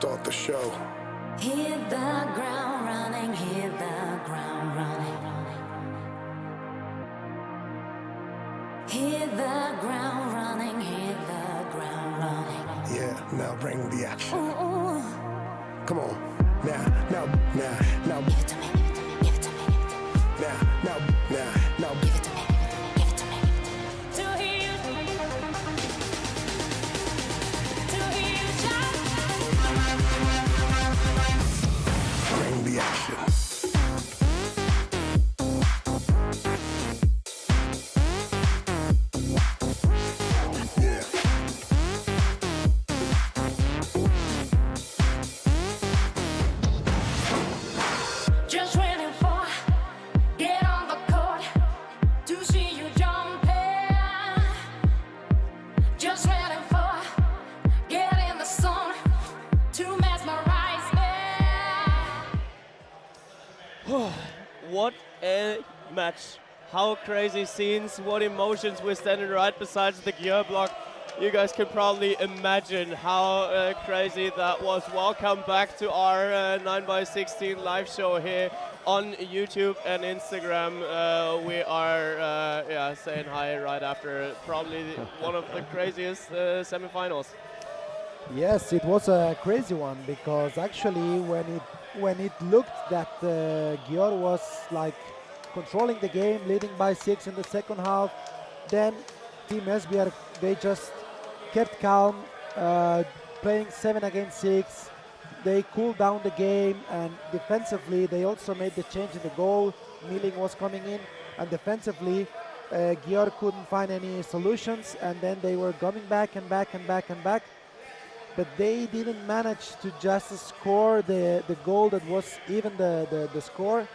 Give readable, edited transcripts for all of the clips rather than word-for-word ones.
start the show. Hit the ground running, hit the ground running. Hit the ground running, hit the ground running. Yeah, now bring the action. Ooh. Come on. Now. Give it to me, give it to me, give it to me. Now. Give it to me, give it to me. To hear you shout. Bring the action. Just waiting for, get on the court to see you jumping. Just waiting for, get in the zone to mesmerize me. What a match. How crazy scenes, what emotions. We're standing right beside the gear block. You guys can probably imagine how crazy that was. Welcome back to our 9x16 live show here on YouTube and Instagram. We are saying hi right after probably one of the craziest semifinals. Yes, it was a crazy one because actually when it looked that Győr was like controlling the game, leading by 6 in the second half, then Team Esbjerg, they just kept calm, playing 7 against 6. They cooled down the game, and defensively they also made the change in the goal. Milling was coming in, and defensively Győr couldn't find any solutions, and then they were coming back and back and back and back. But they didn't manage to just score the goal that was even the score.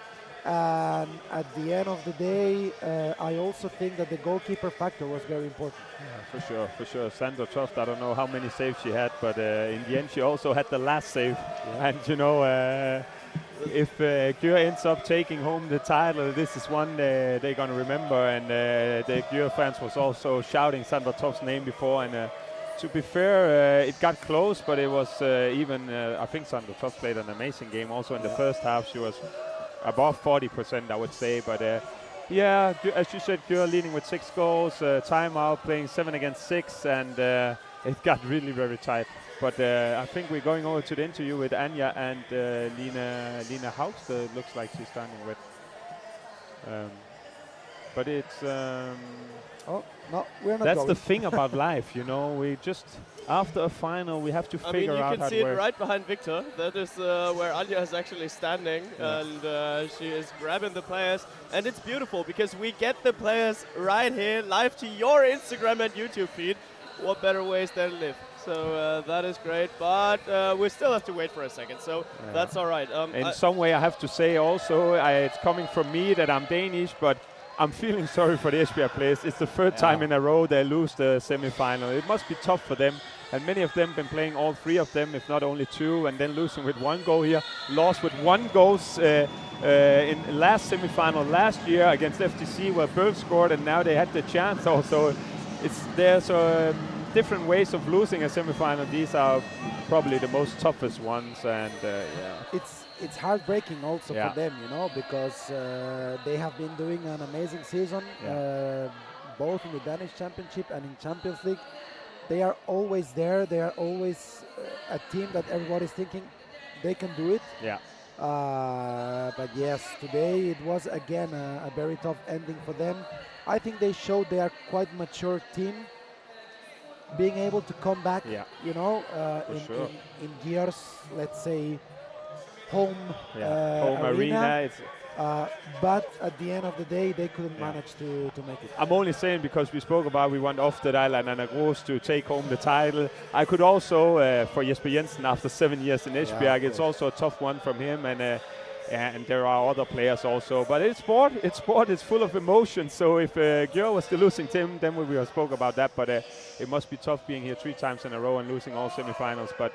And at the end of the day, I also think that the goalkeeper factor was very important. Yeah, for sure. Sandra Toft, I don't know how many saves she had, but in the end she also had the last save. Yeah. And you know, if Győr ends up taking home the title, this is one they're going to remember. And the Győr fans was also shouting Sandra Toft's name before. And to be fair, it got close, but it was I think Sandra Toft played an amazing game. Also in the first half, she was above 40%, I would say. But yeah, as you said, Győr leading with 6 goals, timeout, playing 7 against 6, and it got really very tight. But I think we're going over to the interview with Anja and Lina Haugste. Looks like she's standing with. But it's. Oh, no, we're not That's going. the thing about life, you know. We just, after a final, we have to figure out how to you can see it right behind Victor. That is where Anja is actually standing, and she is grabbing the players. And it's beautiful because we get the players right here, live to your Instagram and YouTube feed. What better ways than live? So that is great, but we still have to wait for a second, so that's all right. In some way, I have to say also, it's coming from me that I'm Danish, but I'm feeling sorry for the Esbjerg players. It's the third time in a row they lose the semi-final. It must be tough for them. And many of them been playing all 3 of them, if not only 2, and then losing with 1 goal here. Lost with 1 goal in last semi-final last year against FTC, where Bøl scored, and now they had the chance also. There's different ways of losing a semi-final. These are probably the most toughest ones, and It's heartbreaking also for them, you know, because they have been doing an amazing season, both in the Danish Championship and in Champions League. They are always there. They are always a team that everybody's thinking they can do it. Yeah. But yes, today it was again a very tough ending for them. I think they showed they are quite mature team, being able to come back, you know, in Győr's, let's say, home arena. But at the end of the day, they couldn't manage to make it. I'm only saying because we spoke about we want Oftedal and Anna Gros to take home the title. I could also, for Jesper Jensen, after 7 years in Esbjerg, it's also a tough one from him. And there are other players also. But it's sport. It's full of emotion. So if Győr was the losing team, then we would have spoke about that. But it must be tough being here 3 times in a row and losing all semifinals. But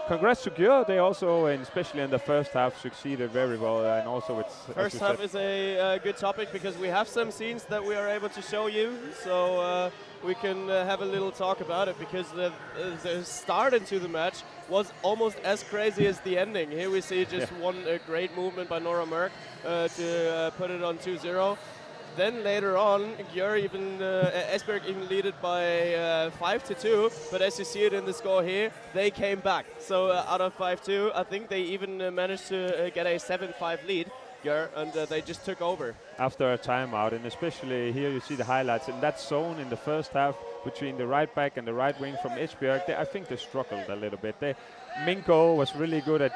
congrats to Gjør. They also, and especially in the first half, succeeded very well. And also, it's First half is a good topic because we have some scenes that we are able to show you. So we can have a little talk about it because the start into the match was almost as crazy as the ending. Here we see just one great movement by Nora Merck to put it on 2-0. Then later on, Gjør even Esbjerg even lead it by 5-2. But as you see it in the score here, they came back. So out of 5-2, I think they even managed to get a 7-5 lead. Gjør, and they just took over after a timeout. And especially here, you see the highlights in that zone in the first half between the right back and the right wing from Esbjerg. I think they struggled a little bit. Minko was really good at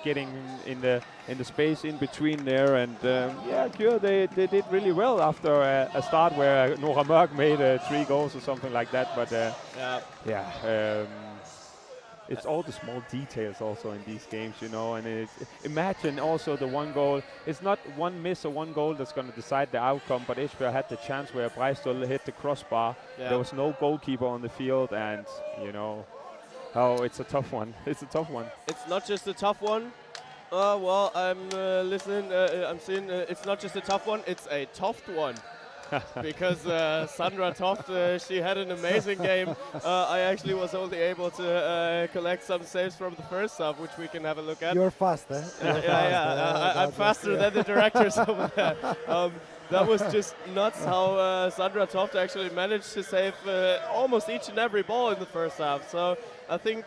getting in the space in between there, and Gjør, they did really well after a start where Nora Mørk made 3 goals or something like that. But it's all the small details also in these games, and imagine also the one goal. It's not one miss or one goal that's going to decide the outcome, but Esbjerg had the chance where Breistøl hit the crossbar. There was no goalkeeper on the field, and it's a tough one. It's a tough one. It's not just a tough one. Well, I'm listening. I'm seeing it's not just a tough one. It's a tough one. Because Sandra Toft, she had an amazing game. I actually was only able to collect some saves from the first half, which we can have a look at. You're fast, eh? I'm faster than the directors over there. That was just nuts how Sandra Toft actually managed to save almost each and every ball in the first half. So I think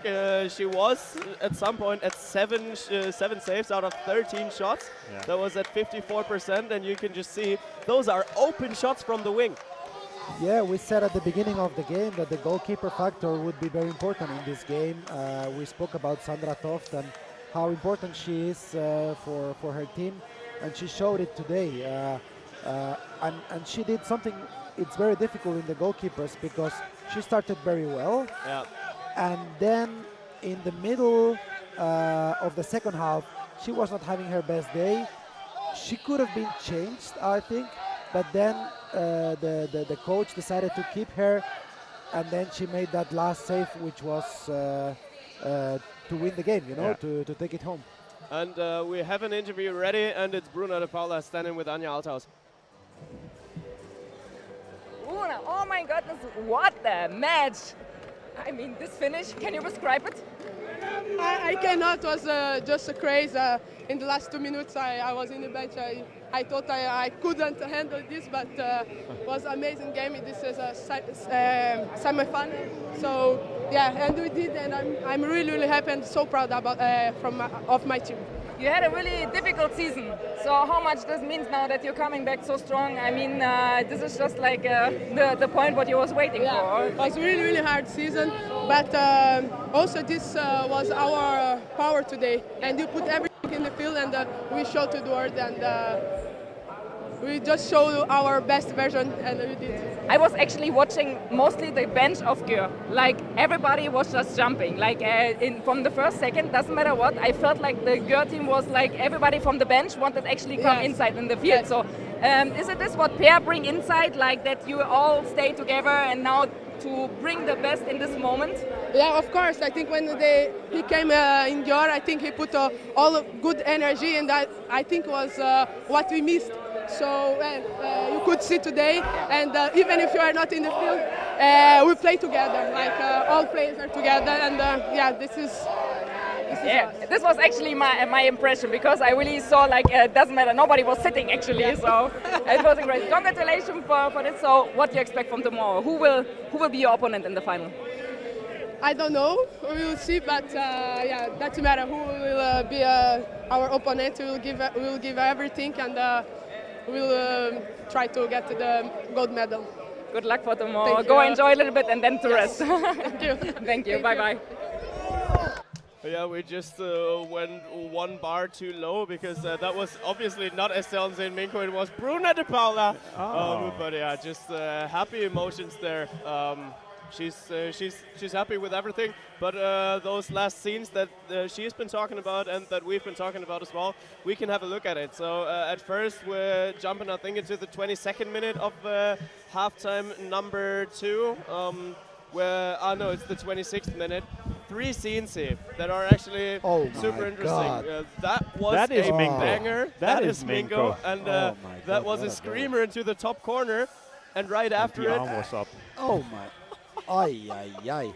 she was at some point at 7 saves out of 13 shots. Yeah. That was at 54%, and you can just see those are open shots from the wing. Yeah, we said at the beginning of the game that the goalkeeper factor would be very important in this game. We spoke about Sandra Toft and how important she is for her team, and she showed it today. And she did something. It's very difficult in the goalkeepers because she started very well. Yeah. And then in the middle of the second half, she was not having her best day. She could have been changed, I think, but then the coach decided to keep her, and then she made that last save, which was to win the game, to take it home. And we have an interview ready, and it's Bruna de Paula standing with Anja Althaus. Bruna, oh my goodness, what a match! I mean, this finish, can you describe it? I cannot. It was just a craze. In the last 2 minutes, I was in the bench. I thought I couldn't handle this, but it was an amazing game. This is a semifinal. So yeah, and we did, and I'm really, really happy and so proud about of my team. You had a really difficult season. So how much this means now that you're coming back so strong? I mean, this is just like the point what you was waiting for. It was a really, really hard season, but also this was our power today. And you put everything in the field, and we showed to the world, and we just showed our best version, and we did. I was actually watching mostly the bench of Gjør. Like everybody was just jumping. Like from the first second, doesn't matter what. I felt like the Gjør team was like everybody from the bench wanted actually come inside in the field. Yes. So is it this what Per bring inside, like that you all stay together and now to bring the best in this moment? Yeah, of course. I think when he came in Gjør, I think he put all good energy, and that I think was what we missed. So you could see today, and even if you are not in the field, we play together. Like all players are together, and this is. This was actually my impression, because I really saw like it doesn't matter, nobody was sitting actually, so it was great. Congratulations for this. So what do you expect from tomorrow? Who will be your opponent in the final? I don't know. We will see, but doesn't matter who will be our opponent. We will give everything, and we'll try to get the gold medal. Good luck for tomorrow. Thank Go you. enjoy a little bit and then to rest. Thank you. Thank you. Bye bye. Yeah, we just went one bar too low, because that was obviously not Estelle and Minko, it was Bruna de Paula. But yeah, just happy emotions there. She's happy with everything, but those last scenes that she's been talking about and that we've been talking about as well, we can have a look at it. So at first we're jumping, I think, into the 22nd minute of halftime number 2, where, no, it's the 26th minute. 3 scenes here that are actually Oh super my interesting. God. That was That is a Minko. banger. That is is Minko. Minko. And Oh my that God, was what a a goal. screamer into the top corner. And right after The it, arm was up. Oh my. Ay, ay, ay.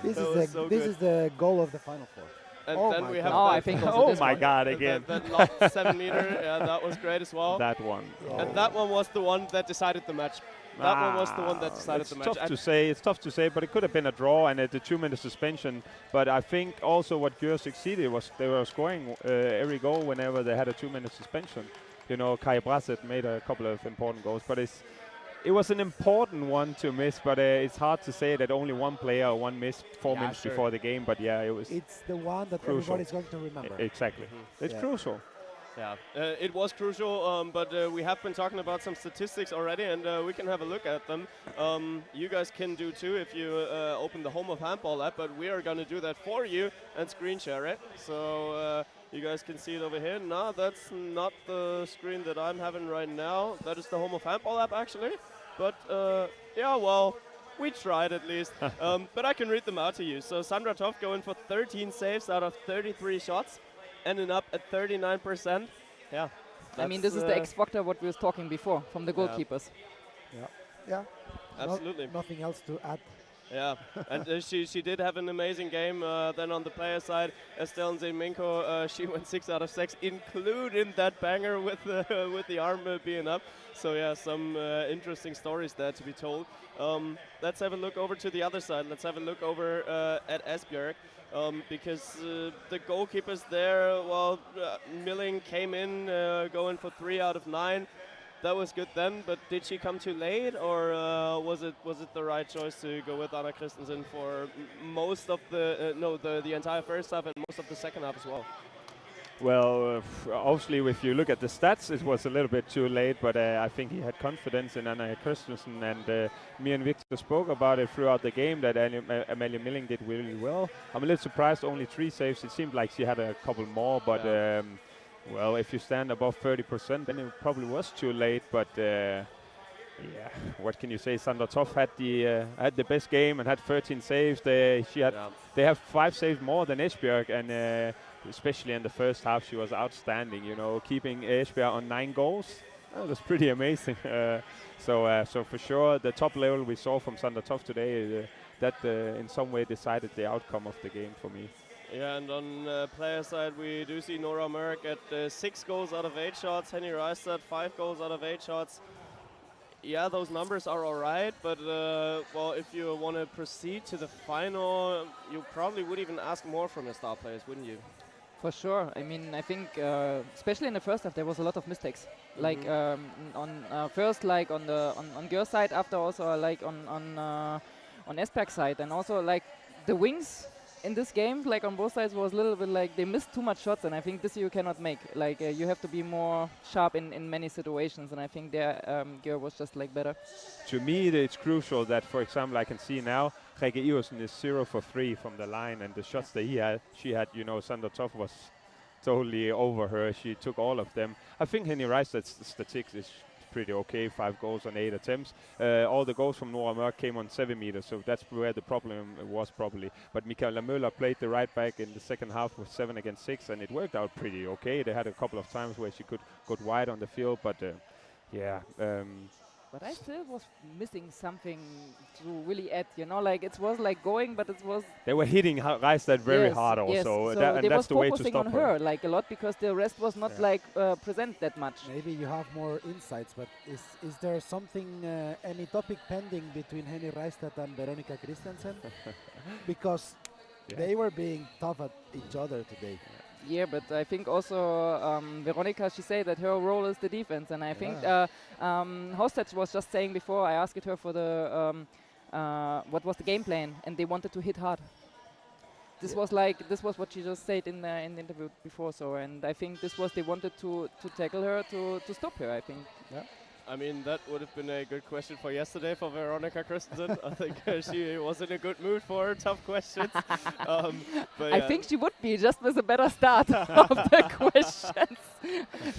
This That is was the so this good. is the goal of the Final Four. and Oh then my we have Oh, that, I think also Oh this my one. God! that, Again, that locked 7 meter. Yeah, that was great as well. that one. And that one was the one that decided the match. That one was the one that decided the match. Tough to say. It's tough to say, but it could have been a draw and the 2-minute suspension. But I think also what Györ succeeded was they were scoring every goal whenever they had a 2-minute suspension. You know, Kai Brasset made a couple of important goals, but it was an important one to miss. But it's hard to say that only one player or one missed 4 minutes sure. before the game. But yeah, it was It's the one that Crucial. everybody's going to remember. exactly. It's Yeah. crucial. Yeah, it was crucial, but we have been talking about some statistics already, and we can have a look at them. You guys can do too if you open the Home of Handball app, but we are going to do that for you and screen share it. So you guys can see it over here. No, that's not the screen that I'm having right now. That is the Home of Handball app, actually. But yeah, well, we tried at least. But I can read them out to you. So Sandra Toft going for 13 saves out of 33 shots. Ending up at 39%. Yeah. I mean, this is the X factor what we was talking before from the goalkeepers. Yeah. Absolutely. Nothing else to add. Yeah, and she did have an amazing game. Then on the player side, Estelle Minko, she went 6 out of 6, including that banger with the arm being up. So yeah, some interesting stories there to be told. Let's have a look over to the other side. Let's have a look over at Esbjerg. Because the goalkeepers there, well, Milling came in going for 3 out of 9. That was good then, but did she come too late, or was it the right choice to go with Anna Christensen for most of the entire first half and most of the second half as well? Well, obviously, if you look at the stats, it was a little bit too late, but I think he had confidence in Anna Christensen, and me and Victor spoke about it throughout the game that Amalie Milling did really well. I'm a little surprised, only 3 saves. It seemed like she had a couple more, but well, if you stand above 30%, then it probably was too late, but yeah, what can you say? Sandra Toft had the best game and had 13 saves. They have 5 saves more than Esbjerg, and especially in the first half, she was outstanding. You know, keeping Esbjerg on 9 goals. That was pretty amazing. So for sure, the top level we saw from Sandra Toft today, that in some way decided the outcome of the game for me. Yeah, and on player side, we do see Nora Merck at 6 goals out of 8 shots. Henny Reistad, 5 goals out of 8 shots. Yeah, those numbers are all right, but well, if you want to proceed to the final, you probably would even ask more from your star players, wouldn't you? For sure. I mean, I think especially in the first half there was a lot of mistakes. Like on first, like on Györ's side, after also like on Esbjerg's side, and also like the wings in this game, like on both sides, was a little bit like they missed too much shots, and I think this you cannot make. Like you have to be more sharp in many situations, and I think there Györ was just like better. To me, it's crucial that, for example, I can see now Rikke Iversen is 0 for 3 from the line, and the shots that she had, you know, Sandra Toft was totally over her. She took all of them. I think Henny Reistad's statistics is pretty okay, 5 goals on 8 attempts. All the goals from Nora Merck came on 7 meters, so that's where the problem was probably. But Michaela Müller played the right back in the second half with 7 against 6, and it worked out pretty okay. They had a couple of times where she could go wide on the field, but yeah. But I still was missing something to really add, you know, like it was like going, but it was... They were hitting Reistad very hard also, yes. So and that's the way to stop on her like a lot, because the rest was not like present that much. Maybe you have more insights, but is there something, any topic pending between Henny Reistad and Veronica Christensen? Because they were being tough at each other today. Yeah, but I think also Veronica, she said that her role is the defense, and I think Hostet was just saying before, I asked her for the what was the game plan, and they wanted to hit hard. This was what she just said in the interview before. So, and I think this was they wanted to tackle her to stop her. I think. Yeah. I mean, that would have been a good question for yesterday for Veronica Christensen. I think she was in a good mood for tough questions. But I think she would be, just with a better start of the questions.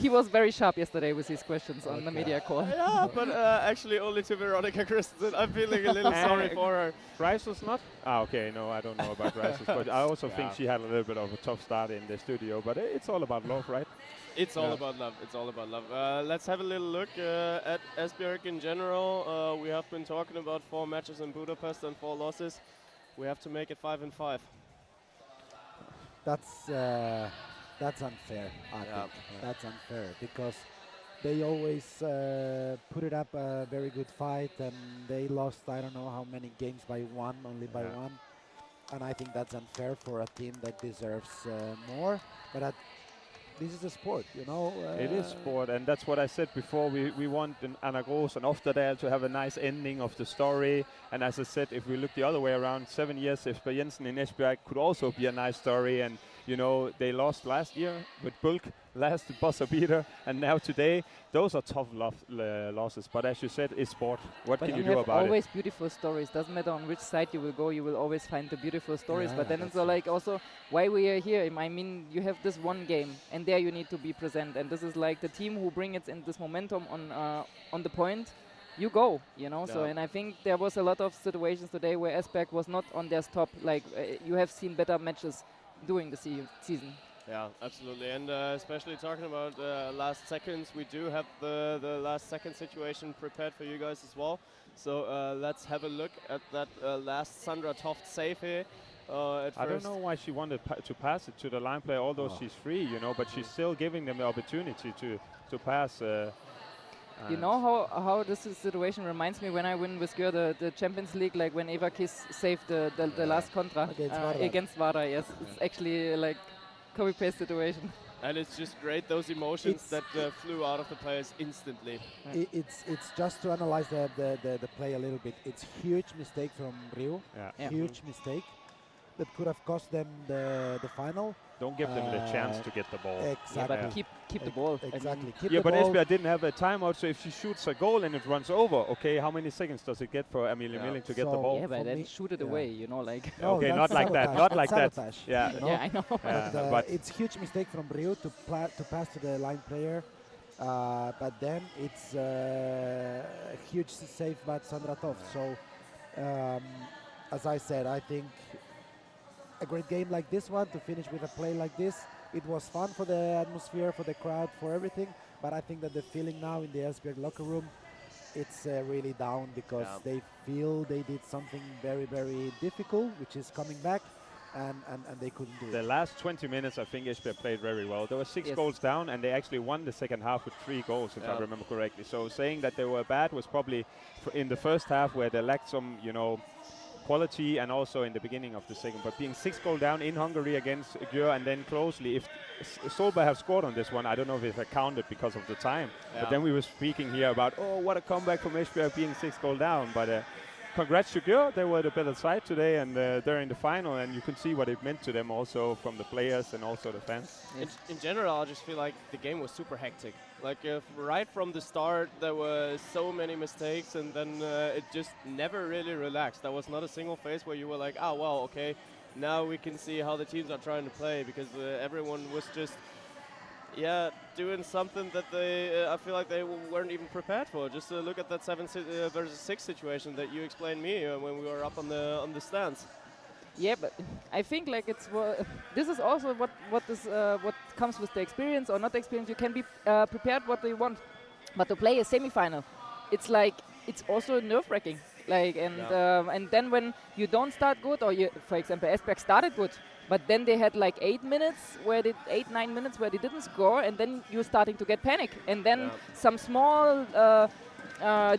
He was very sharp yesterday with his questions on the media call. Yeah, but actually only to Veronica Christensen. I'm feeling a little sorry for her. Ricel's not? Okay, no, I don't know about Ricel's, but I also think she had a little bit of a tough start in the studio, but it's all about love, right? It's all about love. It's all about love. Let's have a little look at Esbjerg in general. We have been talking about 4 matches in Budapest and 4 losses. We have to make it 5 and 5. That's unfair. I think that's unfair because they always put it up a very good fight, and they lost I don't know how many games by one, only by one, and I think that's unfair for a team that deserves more. But this is a sport, you know. It is sport, and that's what I said before. We want Anna Gros and Oftedal to have a nice ending of the story. And as I said, if we look the other way around, 7 years Jesper Jensen in Esbjerg could also be a nice story. And you know, they lost last year with Bulk, last buzzer beater, and now today. Those are tough losses. But as you said, it's sport. What can you do about it? Always beautiful stories. Doesn't matter on which side you will go, you will always find the beautiful stories. But then it's like also why we are here. I mean, you have this one game, and there you need to be present. And this is like the team who bring it in this momentum on the point. You go, you know. So, and I think there was a lot of situations today where Esbjerg was not on their top. Like you have seen better matches during the season. Yeah, absolutely, and especially talking about last seconds, we do have the last second situation prepared for you guys as well. So let's have a look at that last Sandra Toft save here. I don't know why she wanted to pass it to the line player, although she's free, you know, but she's still giving them the opportunity to pass. You know how this situation reminds me when I win with Györ the Champions League, like when Eva Kiss saved the last contra against Vardar. Yes, it's actually like copy-paste situation. And it's just great, those emotions that flew out of the players instantly. It's just to analyze the play a little bit. It's huge mistake from Rio. Huge mistake that could have cost them the final. Don't give them the chance to get the ball. Exactly. But keep the ball. Exactly. But Esbjerg didn't have a timeout, so if she shoots a goal and it runs over, okay, how many seconds does it get for Emilie Milling to get the ball? Yeah, but then shoot it away, you know, like. No, okay, not like that. Not like that. Yeah, you know? Yeah, I know. But it's huge mistake from Rio to pass to the line player. But then it's a huge save by Sandra Toft. So, as I said, I think a great game like this one to finish with a play like this. It was fun for the atmosphere, for the crowd, for everything. But I think that the feeling now in the Esbjerg locker room, it's really down because they feel they did something very, very difficult, which is coming back, and they couldn't do it. The last 20 minutes, I think Esbjerg played very well. There were 6 goals down, and they actually won the second half with 3 goals, if I remember correctly. So saying that they were bad was probably in the first half where they lacked some, you know, quality, and also in the beginning of the second. But being 6 goals down in Hungary against Györ, and then closely, if Solberg have scored on this one, I don't know if it counted because of the time. But then we were speaking here about, oh, what a comeback from Esbjerg being 6 goals down. But congrats to Györ, they were the better side today, and they're in the final, and you can see what it meant to them also from the players and also the fans. In general, I just feel like the game was super hectic. Like right from the start, there were so many mistakes, and then it just never really relaxed. There was not a single phase where you were like, oh, well, okay, now we can see how the teams are trying to play, because everyone was just, doing something that they, I feel like they weren't even prepared for. Just look at that 7 versus 6 situation that you explained me when we were up on the stands. Yeah, but I think like it's this is also what comes with the experience or not the experience. You can be prepared what they want, but to play a semi-final, it's like it's also nerve-wracking. Like and then when you don't start good, or for example, Esbjerg started good, but then they had like 9 minutes where they didn't score, and then you're starting to get panic, and then some small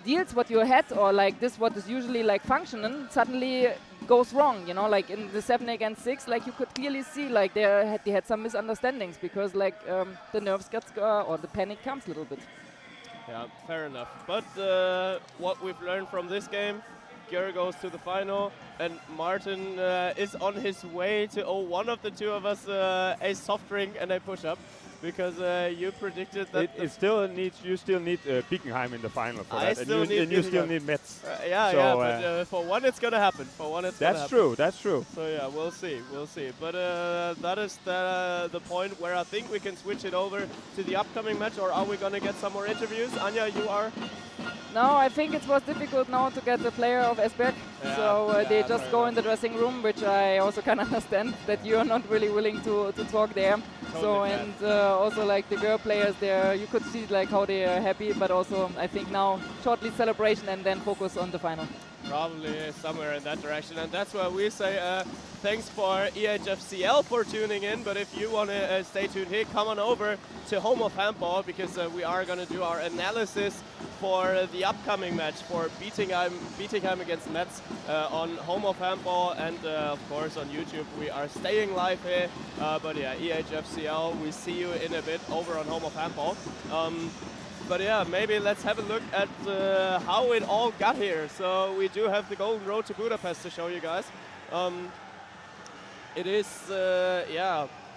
deals what you had, or like this what is usually like functioning, suddenly goes wrong, you know, like in the 7 against 6, like you could clearly see like they had some misunderstandings because like the nerves get or the panic comes a little bit. Yeah, fair enough. But what we've learned from this game, Györ goes to the final, and Martin is on his way to owe one of the two of us a soft drink and a push-up, because you predicted that. You still need Bietigheim in the final for that, still need and you still Bietigheim. need Metz. But for one it's gonna happen. That's true. That's true. So yeah, we'll see. But that is the point where I think we can switch it over to the upcoming match, or are we gonna get some more interviews? Anja, you are. No, I think it was difficult now to get the player of Esbjerg, so they just go in the dressing room, which I also can understand that you are not really willing to talk there. Totally Also like the girl players there, you could see like how they are happy, but also I think now shortly celebration and then focus on the final. Probably somewhere in that direction, and that's why we say thanks for EHFCL for tuning in. But if you want to stay tuned here, come on over to Home of Handball, because we are going to do our analysis for the upcoming match for Bietigheim against Metz on Home of Handball, and of course on YouTube. We are staying live here, but yeah, EHFCL, we see you in a bit over on Home of Handball. But yeah, maybe let's have a look at how it all got here. So we do have the Golden Road to Budapest to show you guys. It is,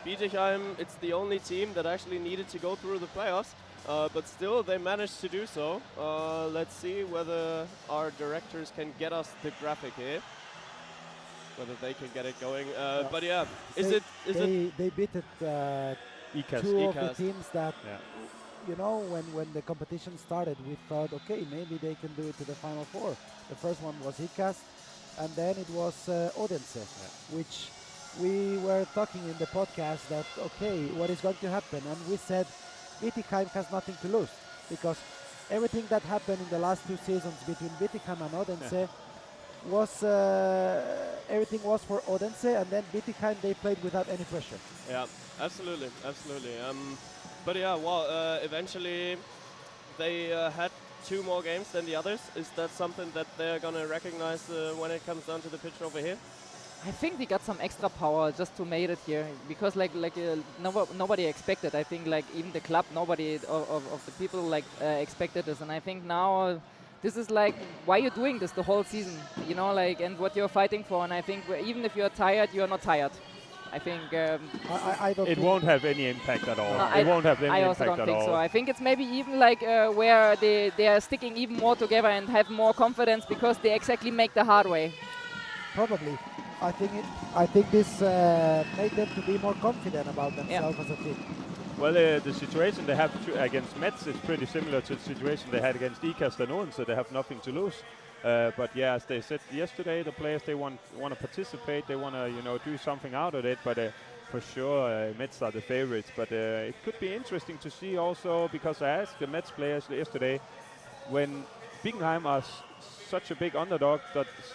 Bietigheim, it's the only team that actually needed to go through the playoffs. But still, they managed to do so. Let's see whether our directors can get us the graphic here. Whether they can get it going. But yeah, they beat it ECAS. two of the teams that... You know, when the competition started, we thought, okay, maybe they can do it to the Final Four. The first one was EHF, and then it was Odense, which we were talking in the podcast that, okay, what is going to happen? And we said, Bietigheim has nothing to lose, because everything that happened in the last 2 seasons between Bietigheim and Odense was, everything was for Odense, and then Bietigheim, they played without any pressure. Yeah, absolutely. But yeah, well, eventually they had 2 more games than the others. Is that something that they're going to recognize when it comes down to the pitch over here? I think they got some extra power just to make it here, because nobody expected. I think like even the club, nobody of the people expected this, and I think now this is like why you're doing this the whole season, you know, like, and what you're fighting for. And I think even if you're tired, you're not tired. I think I don't it won't have any impact at all. No, it won't have any I impact also don't at think all. so. I think it's maybe even like where they are sticking even more together and have more confidence because they exactly make the hard way. Probably. I think this made them to be more confident about themselves as a team. Well, the situation they have against Metz is pretty similar to the situation they had against EHF and Odense, so they have nothing to lose. But yeah, as they said yesterday, the players, they want to participate, they want to do something out of it. But for sure, Metz are the favorites. But it could be interesting to see also, because I asked the Metz players yesterday, when Bietigheim are such a big underdog,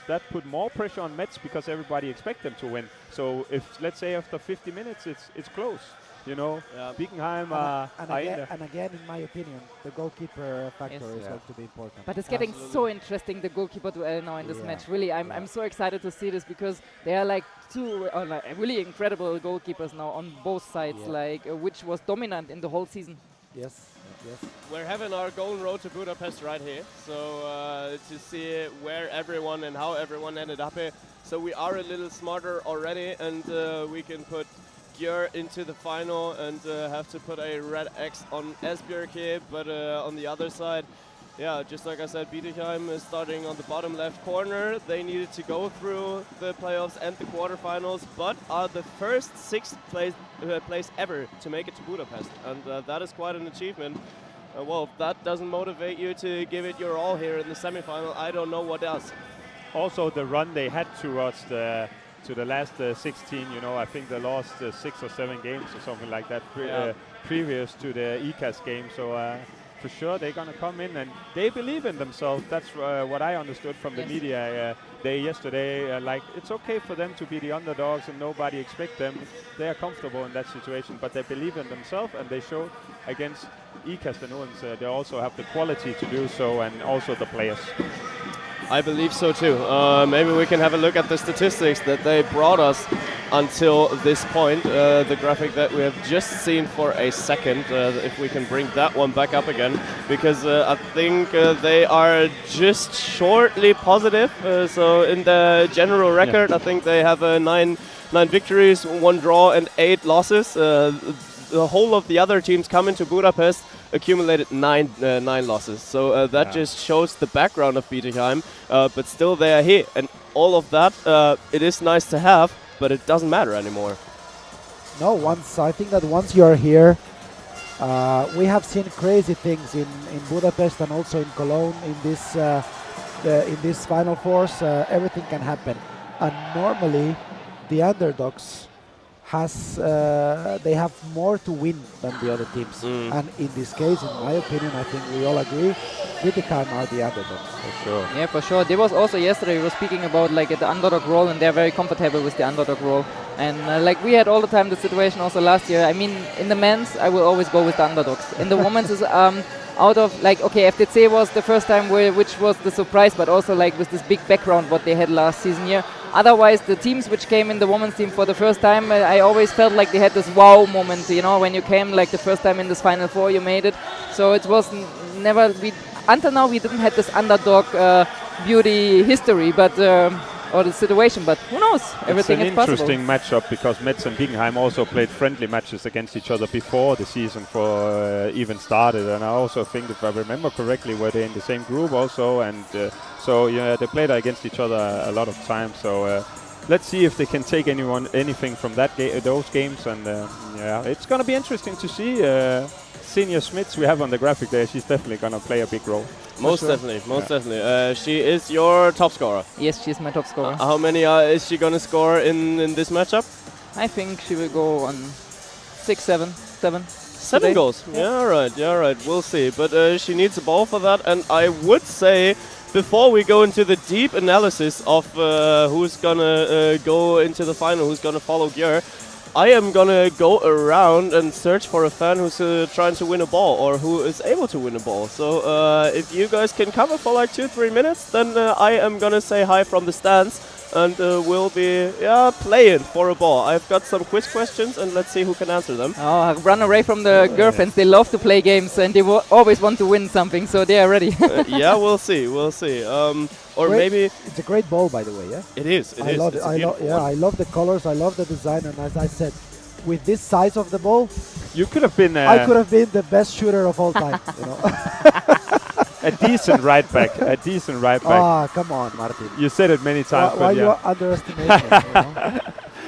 that put more pressure on Metz because everybody expects them to win. So if, let's say, after 50 minutes it's close, you know, Bietigheim and again, in my opinion, the goalkeeper factor is going to be important. But it's getting so interesting, the goalkeeper duel now in this match. Really, I'm so excited to see this, because they are like 2 really incredible goalkeepers now on both sides, which was dominant in the whole season. Yes. We're having our Golden Road to Budapest right here, so to see where everyone and how everyone ended up here. So we are a little smarter already, and we can put Gjør into the final and have to put a red X on Esbjerg here. But on the other side, yeah, just like I said, Bietigheim is starting on the bottom left corner. They needed to go through the playoffs and the quarterfinals, but are the first 6th place ever to make it to Budapest. And that is quite an achievement. Well, if that doesn't motivate you to give it your all here in the semifinal, I don't know what does. Also, the run they had towards to the last 16, you know, I think they lost 6 or 7 games or something like that previous to the EHF game. So for sure they're going to come in and they believe in themselves. That's what I understood from the media day yesterday. Like, it's okay for them to be the underdogs and nobody expect them. They are comfortable in that situation, but they believe in themselves, and they showed against EHF and Odense they also have the quality to do so, and also the players. I believe so too. Maybe we can have a look at the statistics that they brought us until this point. The graphic that we have just seen for a second, if we can bring that one back up again, because I think they are just shortly positive. So in the general record, I think they have 9 victories, 1 draw and 8 losses. the whole of the other teams coming to Budapest accumulated nine losses. So that just shows the background of Bietigheim. But still they are here. And all of that, it is nice to have, but it doesn't matter anymore. No, I think that once you are here, we have seen crazy things in Budapest and also in Cologne in this Final Fours. Everything can happen, and normally the underdogs they have more to win than the other teams. And in this case, in my opinion, I think we all agree, Bietigheim are the underdogs. For sure. Yeah, for sure. There was also yesterday, we were speaking about like the underdog role, and they're very comfortable with the underdog role. And like we had all the time the situation also last year. I mean, in the men's, I will always go with the underdogs. In the women's is out of like, okay, FTC was the first time which was the surprise, but also like with this big background what they had last season here. Otherwise, the teams which came in the women's team for the first time, I always felt like they had this wow moment, you know, when you came like the first time in this Final Four, you made it. So it was never, until now we didn't have this underdog beauty history, but or the situation, but who knows? Everything is possible. It's an interesting matchup because Metz and Bietigheim also played friendly matches against each other before the season even started, and I also think, if I remember correctly, were they in the same group also, and so yeah, they played against each other a lot of times. So let's see if they can take anything from those games, and yeah, it's gonna be interesting to see. Senior Smits we have on the graphic there, she's definitely gonna play a big role. Most definitely. She is your top scorer. Yes, she's my top scorer. How many is she gonna score in this matchup? I think she will go on 6, 7. 7 today. goals. Yeah, right. We'll see. But she needs a ball for that, and I would say, before we go into the deep analysis of who's gonna go into the final, who's gonna follow Gjør, I am gonna go around and search for a fan who's trying to win a ball or who is able to win a ball. So if you guys can cover for like 2-3 minutes, then I am gonna say hi from the stands and we'll be playing for a ball. I've got some quiz questions and let's see who can answer them. Oh, run away from the girlfriends. They love to play games and they always want to win something, so they are ready. Yeah, we'll see. Or maybe it's a great ball, by the way. Yeah, it is. I love it. I love the colors. I love the design, and as I said, with this size of the ball, you could have been. I could have been the best shooter of all time. You know? A decent right back. Ah, come on, Martin. You said it many times. Why you underestimate it? You know?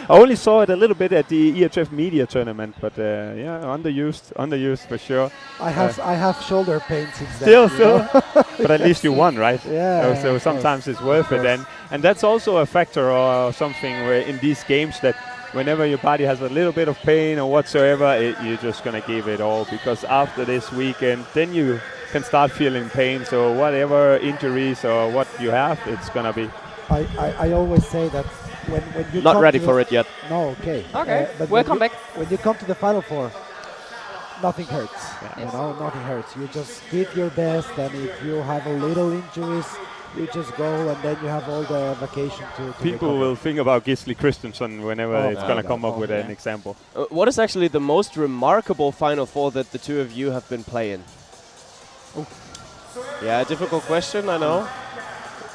I only saw it a little bit at the EHF media tournament, but yeah, underused for sure. I have shoulder pain since still, then. But at least you won, right? Yeah. So sometimes it's worth it, and that's also a factor or something where in these games that whenever your body has a little bit of pain or whatsoever, you're just gonna give it all, because after this weekend, then you can start feeling pain. So whatever injuries or what you have, it's gonna be. I always say that. When you not ready for it yet. No, okay. But welcome back. When you come to the Final Four, nothing hurts. Yeah. You know, nothing hurts. You just give your best, and if you have a little injuries, you just go, and then you have all the vacation to People recover. will think about Gisli Christensen whenever it's going to come up with an example. What is actually the most remarkable Final Four that the two of you have been playing? Oh. Yeah, difficult question, I know.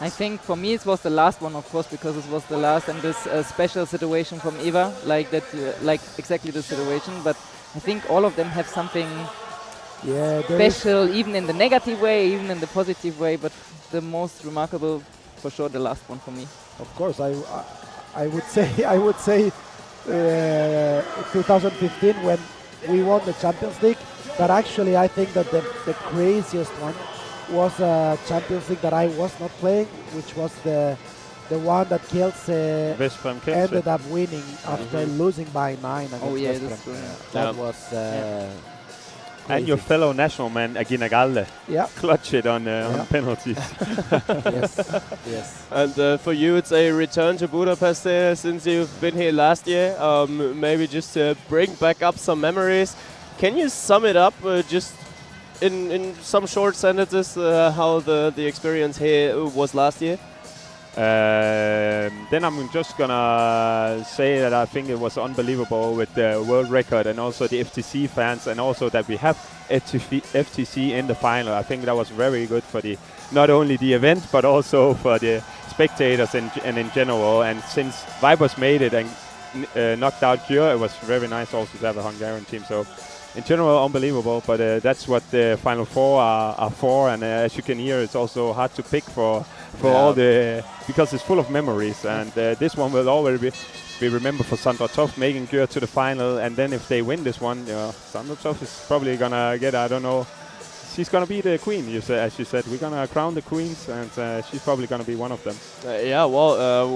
I think for me it was the last one, of course, because it was the last and this special situation from Eva, like that, like exactly the situation. But I think all of them have something special, even in the negative way, even in the positive way. But the most remarkable, for sure, the last one for me. Of course, I would say 2015 when we won the Champions League. But actually, I think that the craziest one was a Champions League that I was not playing, which was the one that Kielce ended up winning after losing by 9 against West that's true. That was and your fellow national man, Aguinaldo, clutch it on penalties. Yes. And for you, it's a return to Budapest since you've been here last year. Maybe just to bring back up some memories. Can you sum it up just in some short sentences how the experience here was last year? Then I'm just gonna say that I think it was unbelievable with the world record and also the FTC fans, and also that we have FTC in the final. I think that was very good for not only the event but also for the spectators and in general. And since Vipers made it, and knocked out Györ. It was very nice also to have a Hungarian team. So in general, unbelievable. But that's what the Final Four are for. And as you can hear, it's also hard to pick for all the, because it's full of memories. And this one will always be remembered for Sandra Toft making Györ to the final. And then if they win this one, Sandra Toft is probably gonna get, I don't know. She's going to be the queen, as you said. We're going to crown the queens, and she's probably going to be one of them.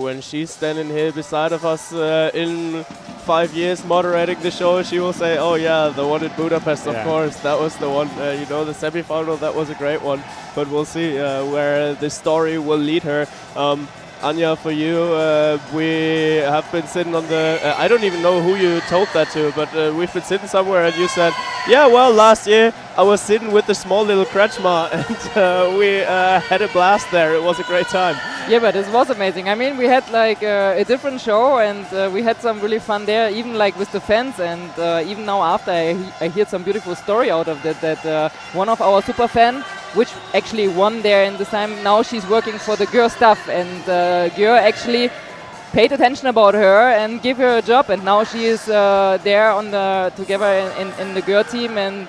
When she's standing here beside of us in 5 years moderating the show, she will say, oh yeah, the one in Budapest, of course. That was the one, the semi-final, that was a great one. But we'll see where the story will lead her. Anja, for you, we have been sitting on the... I don't even know who you told that to, but we've been sitting somewhere and you said, yeah, well, last year I was sitting with the small little Kretschmer and we had a blast there. It was a great time. Yeah, but it was amazing. I mean, we had like a different show and we had some really fun there, even like with the fans. And even now after, I heard some beautiful story out of that one of our super fan, which actually won there in the time. Now she's working for the Györ staff, and Györ actually paid attention about her and give her a job, and now she is there on together in the Györ team and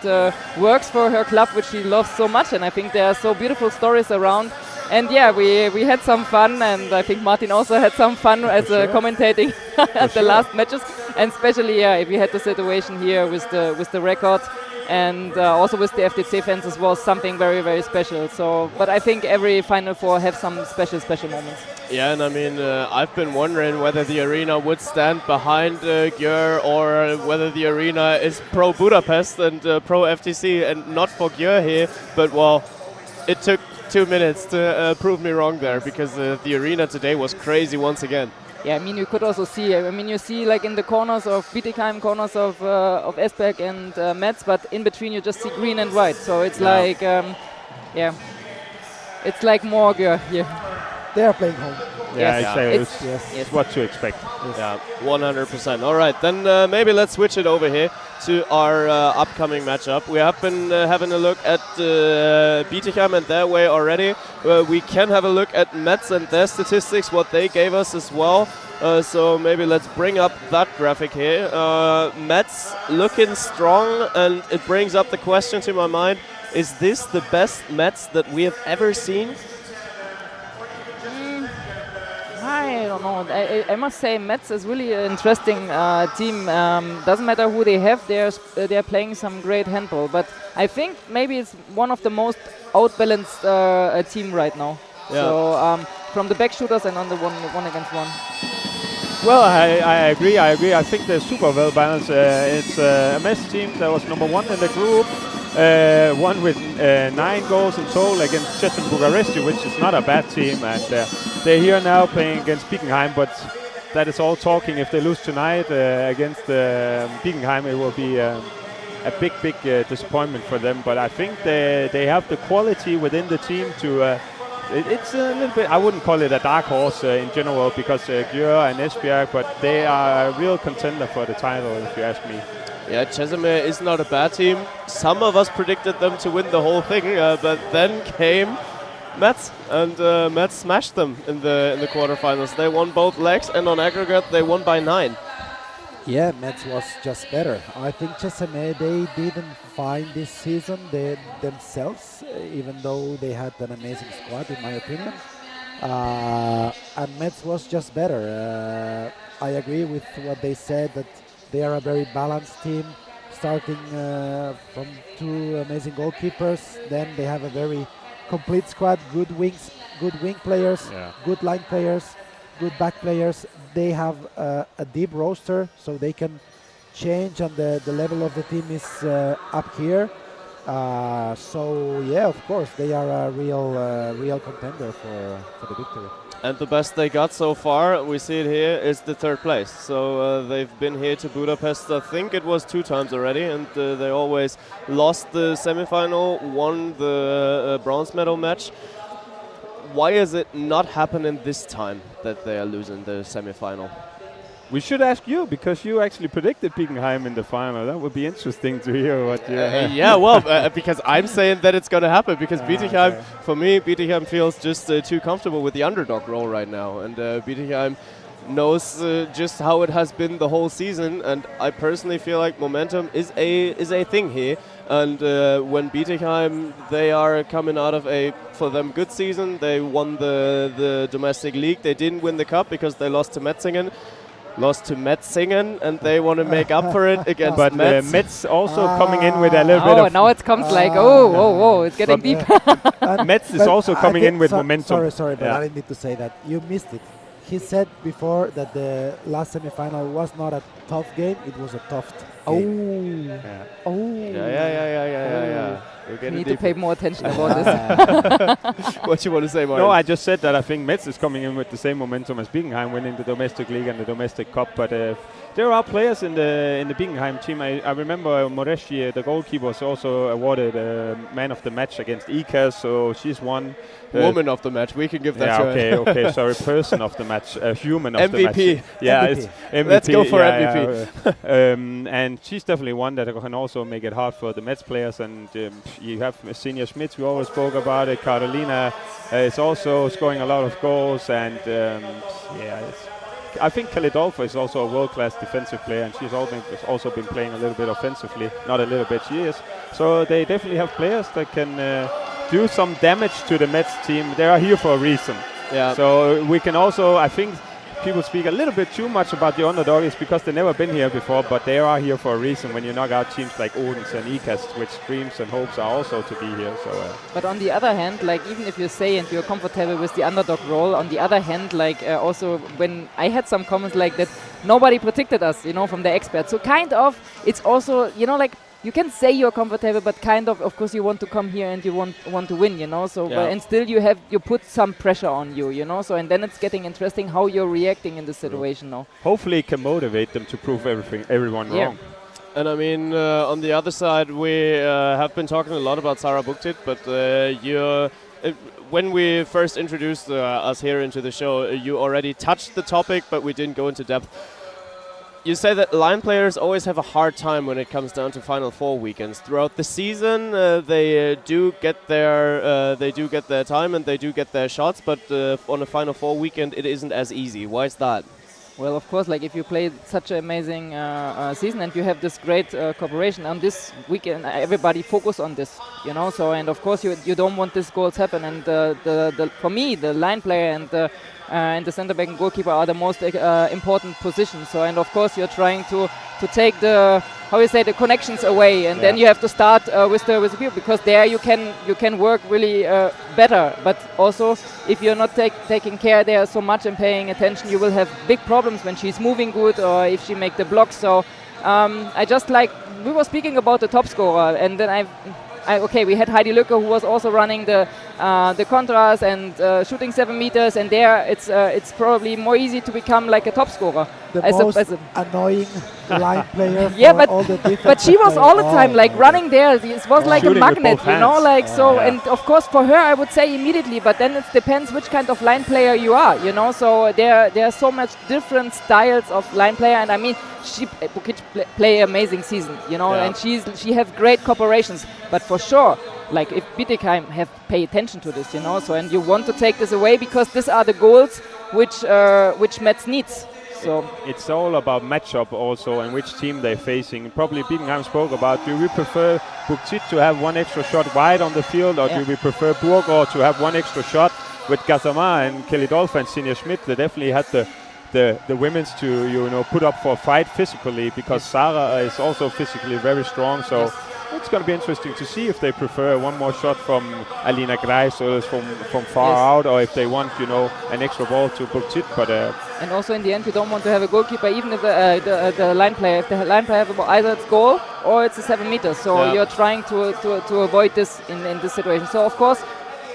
works for her club, which she loves so much. And I think there are so beautiful stories around. And yeah, we had some fun, and I think Martin also had some fun as commentating at the last matches, and especially if we had the situation here with the record. And also with the FTC fans, this was something very, very special. So, but I think every Final Four have some special moments. Yeah, and I mean, I've been wondering whether the arena would stand behind Györ or whether the arena is pro Budapest and pro FTC and not for Györ here. But well, it took 2 minutes to prove me wrong there, because the arena today was crazy once again. Yeah, I mean, you could also see, I mean, you see like in the corners of Bietigheim, corners of Esbjerg and Metz, but in between you just see green and white. So it's like, it's like more Györ here. They are playing home. Yeah, yes. It's what to expect. Yes. Yeah, 100%. All right, then maybe let's switch it over here to our upcoming matchup. We have been having a look at Bietigheim and their way already. We can have a look at Metz and their statistics, what they gave us as well. So maybe let's bring up that graphic here. Metz looking strong, and it brings up the question to my mind, is this the best Metz that we have ever seen? I don't know. I must say Metz is really an interesting team. Doesn't matter who they have, they're playing some great handball. But I think maybe it's one of the most outbalanced team right now. Yeah. So from the back shooters and on the one against one. Well, I agree. I think they're super well balanced. It's a Metz team that was number 1 in the group. Won with 9 goals in total against Czeshin Bucharest, which is not a bad team, and they're here now playing against Bietigheim, but that is all talking. If they lose tonight against Bietigheim, it will be a big disappointment for them. But I think they have the quality within the team to... it's a little bit, I wouldn't call it a dark horse in general, because Györ and Esbjerg, but they are a real contender for the title, if you ask me. Yeah, Česimir is not a bad team. Some of us predicted them to win the whole thing, but then came Metz, and Metz smashed them in the quarterfinals. They won both legs, and on aggregate they won by 9. Yeah, Metz was just better. I think Česimir, they didn't find this season themselves, even though they had an amazing squad, in my opinion. And Metz was just better. I agree with what they said, that they are a very balanced team, starting from 2 amazing goalkeepers. Then they have a very complete squad, good wing players, good line players, good back players. They have a deep roster, so they can change, and the level of the team is up here. So yeah, of course, they are a real contender for the victory. And the best they got so far, we see it here, is the 3rd place. So they've been here to Budapest, I think it was 2 times already, and they always lost the semifinal, won the bronze medal match. Why is it not happening this time that they are losing the semifinal? We should ask you, because you actually predicted Bietigheim in the final. That would be interesting to hear what you... yeah, well, because I'm saying that it's going to happen, because Bietigheim, for me, Bietigheim feels just too comfortable with the underdog role right now. And Bietigheim knows just how it has been the whole season, and I personally feel like momentum is a thing here. And when Bietigheim, they are coming out of a, for them, good season. They won the domestic league. They didn't win the cup because they lost to Metzingen. And they want to make up for it against but Metz. Metz also coming in with a little bit of... now it comes like, it's getting deep. Metz is also coming in with momentum. Sorry, but I need to say that you missed it. He said before that the last semi-final was not a tough game; it was a tough game. Yeah. We need to pay more attention about this. What you want to say, Martin? No, I just said that I think Metz is coming in with the same momentum as Bietigheim, winning the domestic league and the domestic cup. But there are players in the Bietigheim team. I remember Moreshi, the goalkeeper, was also awarded man of the match against EHF, so she's won. Woman of the match, we can give that to her. Okay, sorry, person of the match, human of MVP. the match. Yeah, MVP. it's MVP. Let's go for MVP. And she's definitely one that can also make it hard for the Metz players. And you have Senior Schmitz, we always spoke about it. Carolina is also scoring a lot of goals. And I think Kalidolfa is also a world-class defensive player, and she's also been playing a little bit offensively. Not a little bit, she is. So they definitely have players that can do some damage to the Metz team. They are here for a reason. Yeah. So we can also, I think people speak a little bit too much about the underdogs because they've never been here before, but they are here for a reason when you knock out teams like Odense and EHF, which dreams and hopes are also to be here. So. But on the other hand, like even if you say and you're comfortable with the underdog role, on the other hand, like also when I had some comments like that, nobody predicted us, from the experts. So kind of, it's also, like you can say you're comfortable, but kind of course, you want to come here and you want to win, So, yeah. and still you put some pressure on you, So, and then it's getting interesting how you're reacting in the situation now. Hopefully, it can motivate them to prove everyone wrong. And I mean, on the other side, we have been talking a lot about Sarah Buktit, but when we first introduced us here into the show, you already touched the topic, but we didn't go into depth. You say that line players always have a hard time when it comes down to Final Four weekends. Throughout the season, they do get their time and they do get their shots, but on a Final Four weekend, it isn't as easy. Why is that? Well, of course, like if you play such an amazing season and you have this great cooperation on this weekend, everybody focus on this, So, and of course, you don't want these goals happen. And for me, the line player and the center back and goalkeeper are the most important positions. So, and of course, you're trying to take the connections away, and then you have to start with the people, because there you can work really better. But also, if you're not taking care there so much and paying attention, you will have big problems when she's moving good or if she make the blocks. So I just we were speaking about the top scorer, and then we had Heidi Lücke, who was also running the contras and shooting 7 meters, and there it's probably more easy to become like a top scorer. The most annoying line player for all the different but she was all the time running there. It was like a magnet, hands. And of course for her I would say immediately, but then it depends which kind of line player you are, So there are so much different styles of line player, and I mean Bukic play amazing season, and she have great cooperations, but for sure, like if Bietigheim have pay attention to this, So and you want to take this away because these are the goals which Metz needs. So it's all about matchup also and which team they're facing. Probably Bietigheim spoke about, do we prefer Buktit to have one extra shot wide on the field, or do we prefer Burgård to have one extra shot? With Gazama and Kelly Dolph and Senior Schmidt, they definitely had the women's to put up for a fight physically, because Sarah is also physically very strong. So it's going to be interesting to see if they prefer one more shot from Alina Greis or from far out, or if they want an extra ball to Buktit. But and also in the end, you don't want to have a goalkeeper, even if the line player, if the line player have either it's goal or it's a 7 meters. So you're trying to avoid this in this situation. So of course,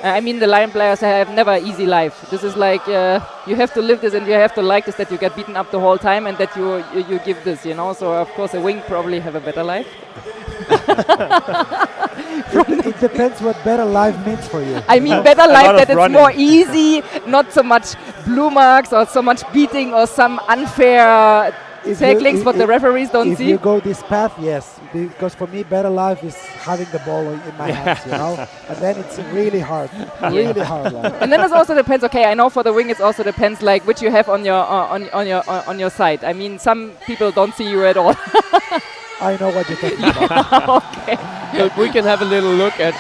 I mean, the line players have never easy life. This is like you have to live this, and you have to like this, that you get beaten up the whole time and that you give this, So of course a wing probably have a better life. It depends what better life means for you. I mean better life, that it's more easy, not so much blue marks or so much beating or some unfair take links what the referees don't if see. you go this path, yes, because for me, better life is having the ball in my hands, you know, and then it's really hard, really hard. Like. And then it also depends. Okay, I know for the wing it also depends like which you have on your on your side. I mean, some people don't see you at all. I know what you're talking about. Okay. Look, we can have a little look at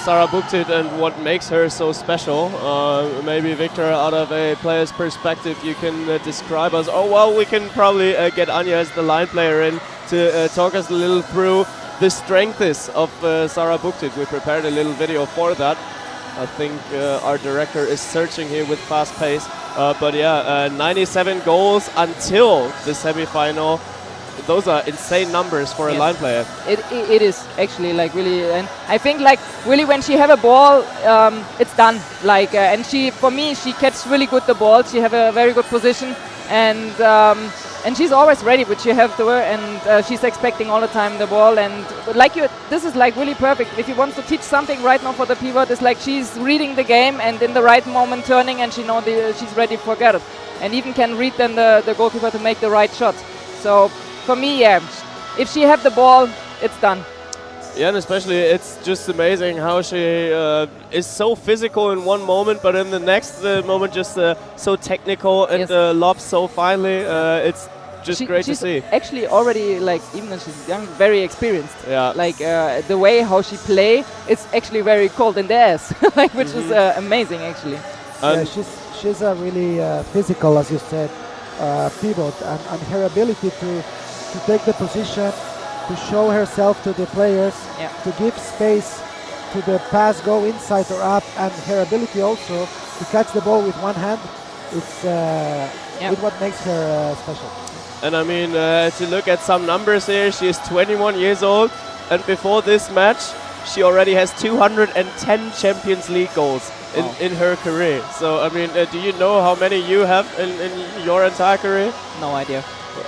Sarah Buktit and what makes her so special. Maybe Victor, out of a player's perspective, you can describe us. Oh well, we can probably get Anja as the line player in to talk us a little through the strengths of Sarah Buktit. We prepared a little video for that. I think our director is searching here with fast pace. But yeah, 97 goals until the semi-final. Those are insane numbers for a line player. It is actually like really, and I think like really when she have a ball, it's done. Like and for me, she catches really good the ball. She have a very good position, and she's always ready. But she have to her, and she's expecting all the time the ball. And like this is like really perfect. If you want to teach something right now for the pivot, it's like she's reading the game and in the right moment turning, and she know she's ready for get it, and even can read then the goalkeeper to make the right shot. So. For me, yeah, if she have the ball, it's done. Yeah, and especially it's just amazing how she is so physical in one moment, but in the next moment just so technical and lobs so finely. It's just great to see. She's actually already, like, even though she's young, very experienced. Yeah. Like, the way how she play, it's actually very cold in the ass, like, which is amazing, actually. Yeah, she's a really physical, as you said, pivot, and her ability to take the position, to show herself to the players, to give space to the pass, go inside or up, and her ability also to catch the ball with one hand, it's what makes her special. And I mean, to look at some numbers here, she is 21 years old, and before this match, she already has 210 Champions League goals in her career. So, I mean, do you know how many you have in your entire career? No idea.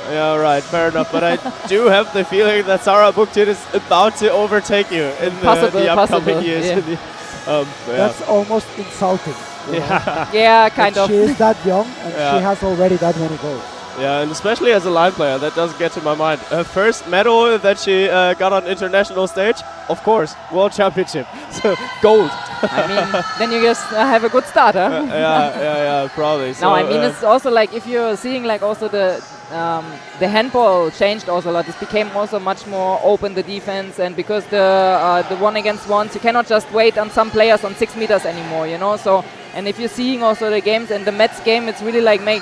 Yeah, right, fair enough. But I do have the feeling that Sarah Buktit is about to overtake you in the upcoming years. Yeah. That's almost insulting. Yeah, kind of. She is that young and she has already that many goals. Yeah, and especially as a line player, that does get to my mind. Her first medal that she got on international stage, of course, World Championship. So, gold. I mean, then you just have a good start, huh? Yeah, probably. So, no, I mean, it's also like if you're seeing like also the handball changed also a lot. It became also much more open, the defense, and because the one against ones, you cannot just wait on some players on 6 meters anymore, you know. So, and if you're seeing also the games and the Metz game, it's really like made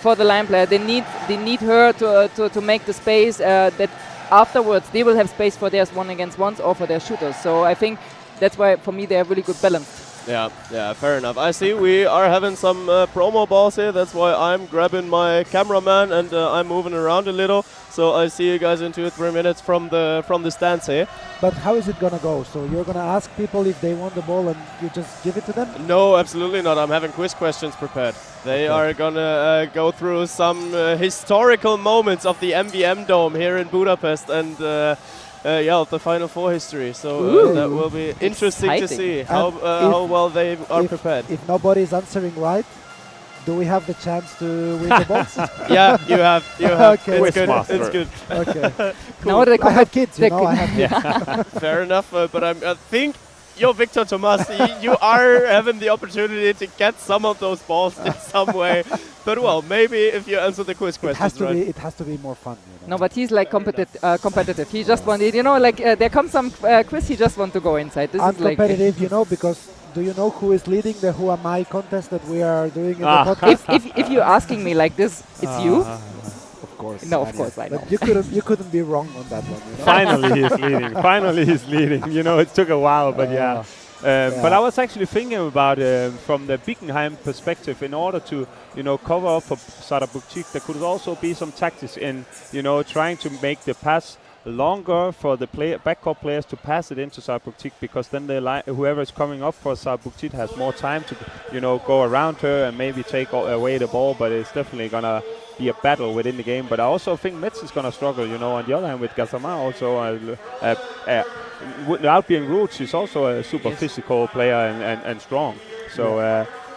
for the line player. They need her to make the space that afterwards they will have space for their one against ones or for their shooters. So I think that's why for me they have really good balance. Yeah, fair enough. I see we are having some promo balls here. That's why I'm grabbing my cameraman and I'm moving around a little. So I see you guys in 2 or 3 minutes from the stands here. But how is it gonna go? So you're gonna ask people if they want the ball and you just give it to them? No, absolutely not. I'm having quiz questions prepared. They are gonna go through some historical moments of the MVM Dome here in Budapest and of the Final Four history. So that will be interesting to see how well they are prepared. If nobody is answering right, do we have the chance to win the balls? Yeah, you have. Okay. It's good. Okay. Cool. I have kids, you know. I have kids. Fair enough, but I think you're Victor Thomas. You are having the opportunity to get some of those balls in some way. But well, maybe if you answer the quiz questions right. It has to be more fun. You know? No, but he's like competitive. He just wanted, you know, like there comes some quiz. He just want to go inside. This I'm is like competitive, you know, because do you know who is leading the Who Am I contest that we are doing in the podcast? if you're asking me like this, it's you. Of course. No, of course I know. But you couldn't be wrong on that one. You know? Finally he's leading. You know, it took a while, but yeah. But I was actually thinking about from the Bickenheim perspective, in order to, you know, cover up for Sarah Buktit, there could also be some tactics in, you know, trying to make the pass longer for the backcourt players to pass it into Sarah Buktit, because then whoever is coming up for Sarah Buktit has more time to, you know, go around her and maybe take away the ball. But it's definitely gonna be a battle within the game. But I also think Metz is gonna struggle, you know. On the other hand, with Gassama also, without being rude, she's also a super physical player and strong. So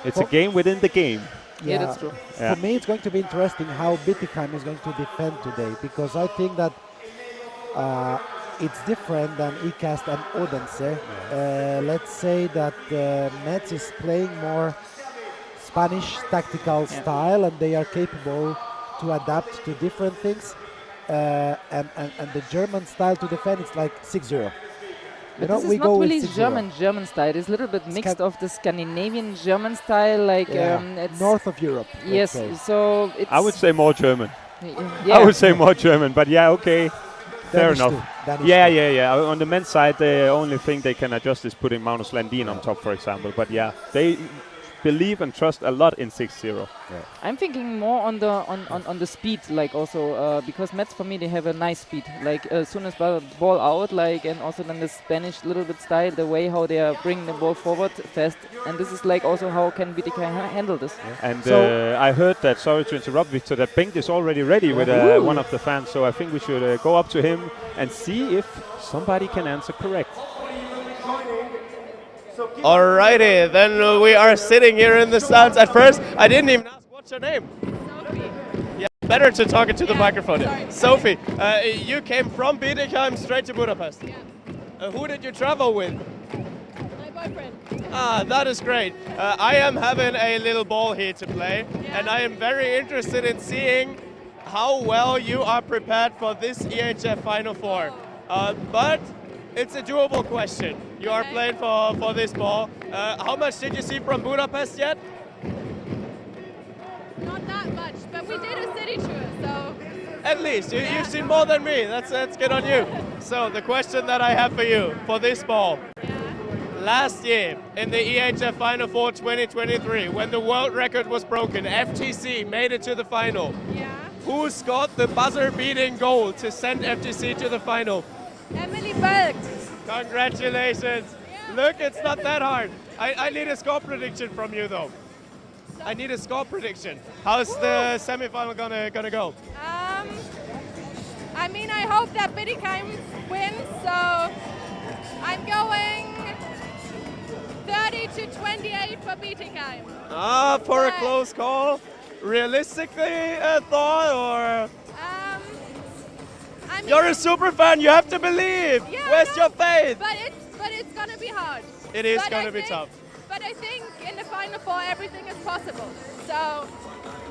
it's a game within the game. Yeah, that's true. Yeah. For me, it's going to be interesting how Bietigheim is going to defend today, because I think that it's different than ICAST and Odense. Let's say that Metz is playing more Spanish tactical style, and they are capable to adapt to different things. And the German style to defend, it's like 6-0. But this is not really German style. It's a little bit mixed of the Scandinavian German style, like it's north of Europe. Yes, so it's I would say more German. Yeah. I would say more German, but yeah, okay. Fair enough. Yeah. On the men's side, the only thing they can adjust is putting Magnus Landin on top, for example. But yeah, they believe and trust a lot in 6-0. I'm thinking more on the speed, like also because Metz for me they have a nice speed. Like as soon as ball out, like, and also then the Spanish little bit style, the way how they are bringing the ball forward fast, and this is like also how can Bietigheim handle this. And I heard that, sorry to interrupt, Victor, that Bengt is already ready with one of the fans. So I think we should go up to him and see if somebody can answer correct. Alrighty, then we are sitting here in the stands. At first, I didn't even ask, what's your name? Sophie. Yeah, better to talk into the microphone. Sorry. Sophie, you came from Bietigheim straight to Budapest. Yeah. Who did you travel with? My boyfriend. Ah, that is great. I am having a little ball here to play, and I am very interested in seeing how well you are prepared for this EHF Final Four. But it's a doable question. You are playing for this ball. How much did you see from Budapest yet? Not that much, but we did a city tour, so. At least, you've seen more than me. That's good on you. So the question that I have for you, for this ball. Last year, in the EHF Final Four 2023, when the world record was broken, FTC made it to the final. Yeah. Who scored the buzzer-beating goal to send FTC to the final? Emily Berg. Congratulations. Look, it's not that hard. I need a score prediction from you, though. I need a score prediction. How's the semifinal gonna go? I mean, I hope that Bietigheim wins, so I'm going 30-28 for Bietigheim. For a close call. Realistically, thought, or? I mean, You're a super fan. You have to believe. Yeah, Where's your faith? But it's gonna be hard. It is gonna be tough. But I think in the Final Four everything is possible. So,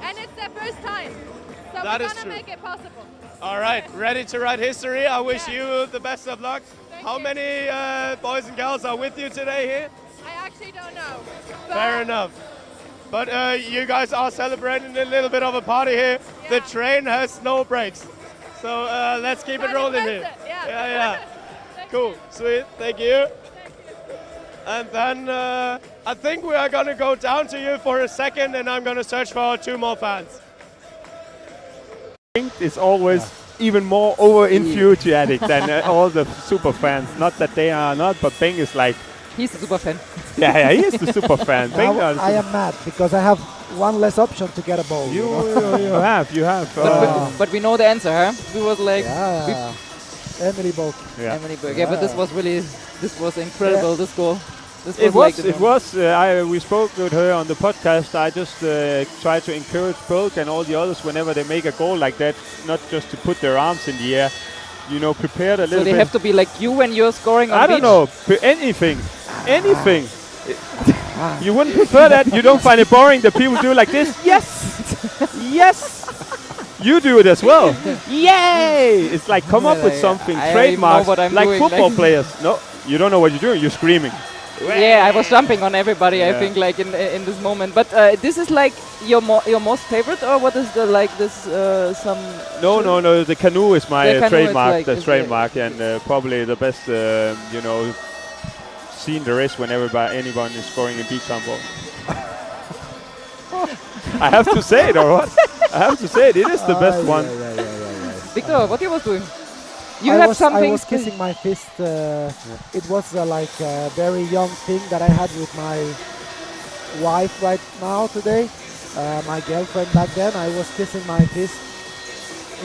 and it's their first time. So That we're is gonna true. make it possible. All right, ready to write history. I wish Yeah. you the best of luck. How many boys and girls are with you today here? I actually don't know. Fair enough. But you guys are celebrating a little bit of a party here. Yeah. The train has no brakes. So let's keep it rolling here. Yeah. Cool, sweet, thank you. And then I think we are gonna go down to you for a second, and I'm gonna search for 2 more fans. Bengt is always even more over-enthusiastic than all the super fans. Not that they are not, but Bengt is like... He's a super fan. Yeah, he is the super fan. Now I am mad because I have one less option to get a ball. You have. But we know the answer, huh? We was like... Emily Berg. Emily Berg. Yeah, but this was incredible, this goal. We spoke with her on the podcast. I just try to encourage Berg and all the others whenever they make a goal like that, not just to put their arms in the air, prepared a little bit. So they have to be like you when you're scoring on I don't know, anything. You wouldn't prefer that? You don't find it boring that people do like this? Yes. You do it as well. Yay! It's like come up with something, trademark, like football players. No, you don't know what you're doing. You're screaming. Yeah, I was jumping on everybody. I think like in this moment. But this is like your most favorite, or what is the like this some? No. The canoe is my trademark. Like the trademark, and probably the best scene there is when anyone is scoring a beach handball. I have to say it, or what? I have to say it. It is the best one. Victor, what you was doing? I was kissing my fist. It was like a very young thing that I had with my wife right now today. My girlfriend back then. I was kissing my fist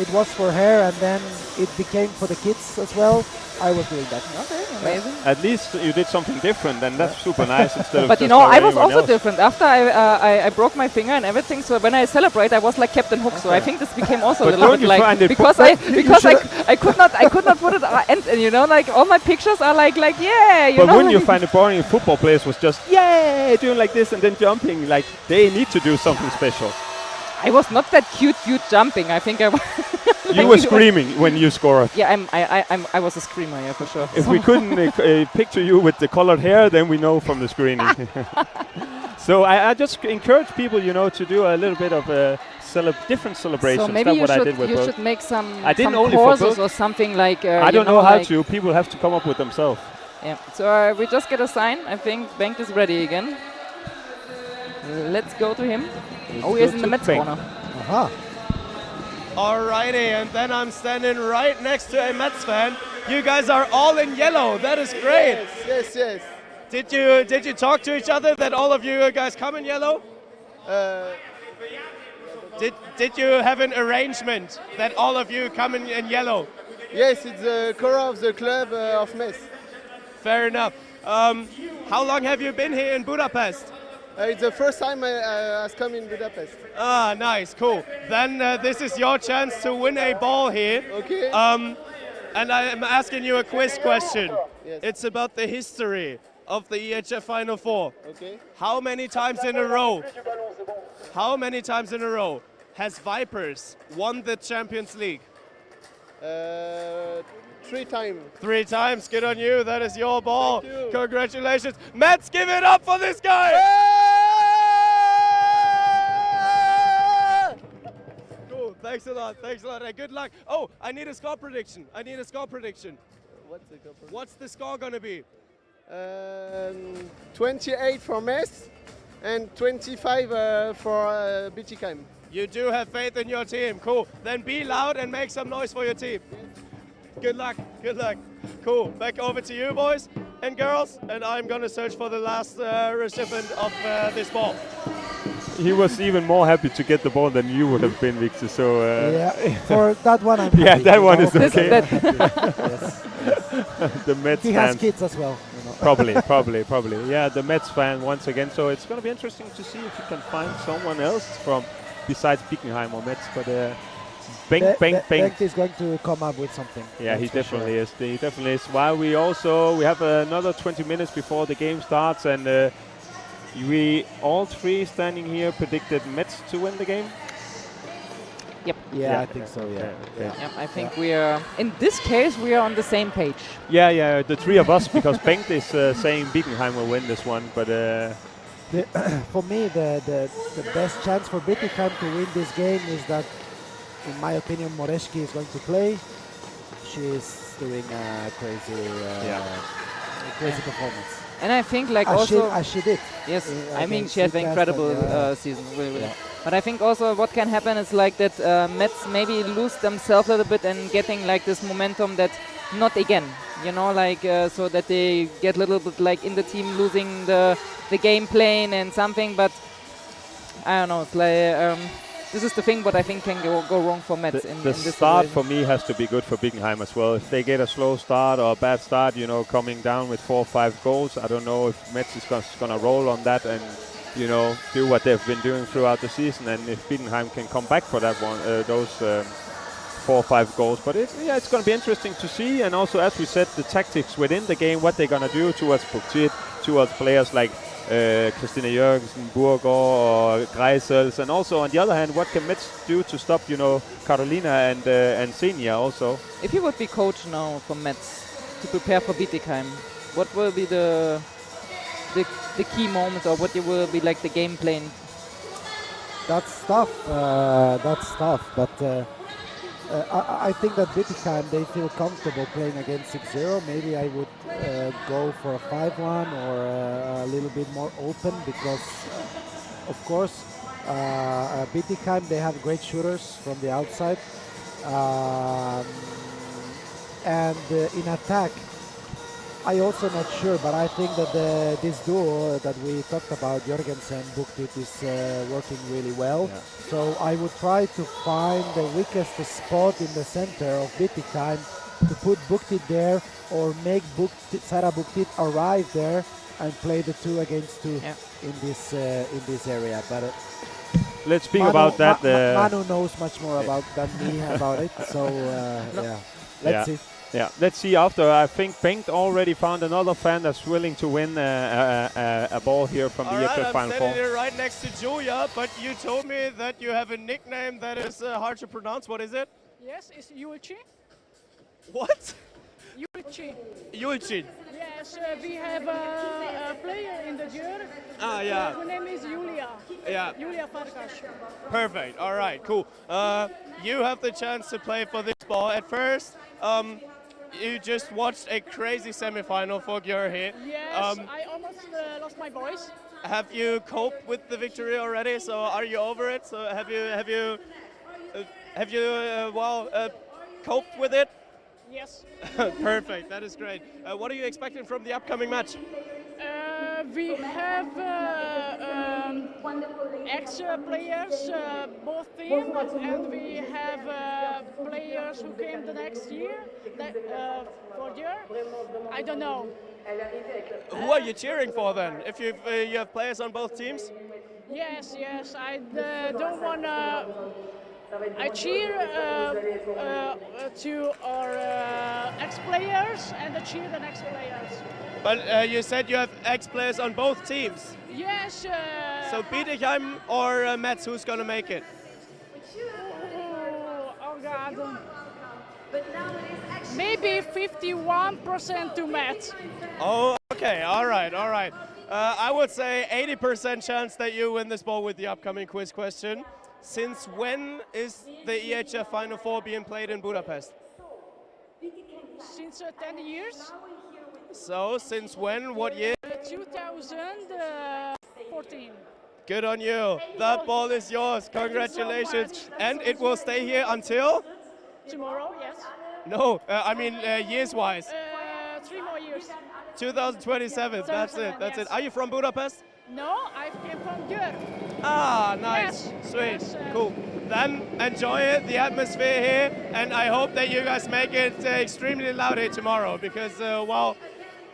it was for her, and then it became for the kids as well. I was doing that. Okay, amazing. At least you did something different, and that's super nice instead of But you just know, how I was everyone also else. different. After I broke my finger and everything, so when I celebrate, I was like Captain Hook. So I think this became also But a little don't bit you like find it because I could not put it and you know, like all my pictures are like yeah. You But know, wouldn't you like find it boring if football players was just yay doing like this and then jumping? Like they need to do something special. I was not that cute jumping. I think I was. You were screaming when you scored. Yeah, I was a screamer, yeah, for sure. If we couldn't picture you with the colored hair, then we know from the screening. So I just encourage people, you know, to do a little bit of different celebrations. So maybe That's what I did with you both. should make some only for courses both. or something like. I don't know how to. People have to come up with themselves. Yeah. So we just get a sign. I think Bengt is ready again. Let's go to him. Oh, he is in the Metz corner. Aha. Alrighty, and then I'm standing right next to a Metz fan. You guys are all in yellow. That is great. Yes. Did you talk to each other that all of you guys come in yellow? Did you have an arrangement that all of you come in yellow? Yes, it's the color of the club of Metz. Fair enough. How long have you been here in Budapest? It's the first time I come in Budapest. Ah, nice, cool. Then this is your chance to win a ball here. Okay. And I am asking you a quiz question. Yes. It's about the history of the EHF Final Four. Okay. How many times in a row? How many times in a row has Vipers won the Champions League? 3 times. 3 times. Good on you. That is your ball. Thank you. Congratulations. Metz, give it up for this guy. Cool. Thanks a lot. And good luck. Oh, I need a score prediction. What's the score going to be? 28 for Metz and 25 for Bietigheim. You do have faith in your team. Cool. Then be loud and make some noise for your team. Good luck. Cool. Back over to you, boys and girls. And I'm going to search for the last recipient of this ball. He was even more happy to get the ball than you would have been, Victor. So Yeah, for that one I'm Yeah, happy. that one is Yes. okay. Yes. The Mets He has fans. kids as well. You know. Probably. Yeah, the Mets fan once again. So it's going to be interesting to see if you can find someone else from besides Bietigheim or Metz. But Bengt. Bengt is going to come up with something. Yeah, he that's for definitely sure. is. He definitely is. While we have another 20 minutes before the game starts, and we all three standing here predicted Metz to win the game. Yep. Yeah, I think so. Yeah. Yep. I think we are. In this case, we are on the same page. Yeah, the three of us, because Bengt is saying Bietigheim will win this one, but For me, the best chance for Bietigheim to win this game is that, in my opinion, Moreski is going to play. She is doing a crazy performance. And I think like As also. she did. Yes, I mean against she has an Utrecht incredible and, season. Really. Yeah. But I think also what can happen is like that Metz maybe lose themselves a little bit and getting like this momentum that not again, you know, like so that they get a little bit like in the team losing the game plan and something. But I don't know. It's like this is the thing what I think can go wrong for Metz. the in this start situation. for me has to be good for Bietigheim as well. If they get a slow start or a bad start, you know, coming down with 4 or 5 goals, I don't know if Metz is going to roll on that and, you know, do what they've been doing throughout the season. And if Bietigheim can come back for that one, those 4 or 5 goals. But it's going to be interesting to see. And also, as we said, the tactics within the game, what they're going to do towards Buktit, towards players like Christina Jørgensen, Burgård, or Greisels, and also on the other hand, what can Metz do to stop, you know, Carolina and Senia also? If you would be coach now for Metz to prepare for Bietigheim, what will be the key moments, or what will be like the game plan? That's tough. But I think that Bietigheim, they feel comfortable playing against 6-0. Maybe I would go for a 5-1 or a little bit more open because, of course, Bietigheim, they have great shooters from the outside. And in attack, I also not sure, but I think that this duo that we talked about, Jorgensen, Buktit, is working really well. Yeah. So I would try to find the weakest spot in the center of Bietigheim to put Buktit there, or make Sarah Buktit arrive there and play the 2 against 2 in this area. But let's speak Manu, about that. Manu knows much more than me about it. So let's see. Yeah, let's see after. I think Bengt already found another fan that's willing to win a ball here from the EHF Final 4. I'm standing here right next to Julia, but you told me that you have a nickname that is hard to pronounce. What is it? Yes, it's Yulchi. What? Yulchi. Yulchin. Yes, we have a player in the jury. Ah, yeah. Her name is Julia. Yeah. Julia Farkas. Perfect. All right, cool. You have the chance to play for this ball. At first, you just watched a crazy semifinal for Gjør here. Yes, I almost lost my voice. Have you coped with the victory already? So are you over it? So have you coped with it? Yes. Perfect. That is great. What are you expecting from the upcoming match? We have extra players, both teams, and we have players who came the next year for Gjør. I don't know. Who are you cheering for then? If you have players on both teams? Yes. I don't want to. I cheer to our ex-players and I cheer the next players. But you said you have ex-players on both teams. Yes. So Bietigheim or Metz, who's going to make it? Oh God. Maybe 51% to Metz. Oh, okay. All right. I would say 80% chance that you win this ball with the upcoming quiz question. Since when is the EHF Final 4 being played in Budapest? Since 10 years. So, since when? What year? 2014. Good on you. That ball is yours. Congratulations. So and it will stay here until? Tomorrow, yes. No, I mean years-wise. 3 more years. 2027. That's it. Are you from Budapest? No, I came from Gjør. Ah, nice. Yes. Sweet. Yes, Cool. Then enjoy it, the atmosphere here, and I hope that you guys make it extremely loud here tomorrow because,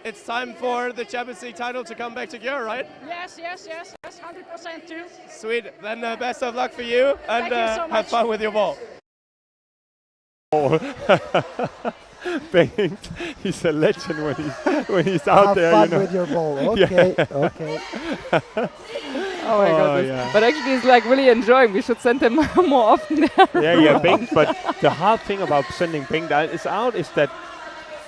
it's time for the Champions League title to come back to Gjør, right? Yes, 100% too. Sweet. Then best of luck for you, and Thank you so have much. fun with your ball. Bengt, he's a legend when he's out there. Have fun with your ball. Okay, okay. Oh my goodness. Yeah. But actually he's like really enjoying. We should send him more often there. Yeah, Bengt. But the hard thing about sending Bengt out is that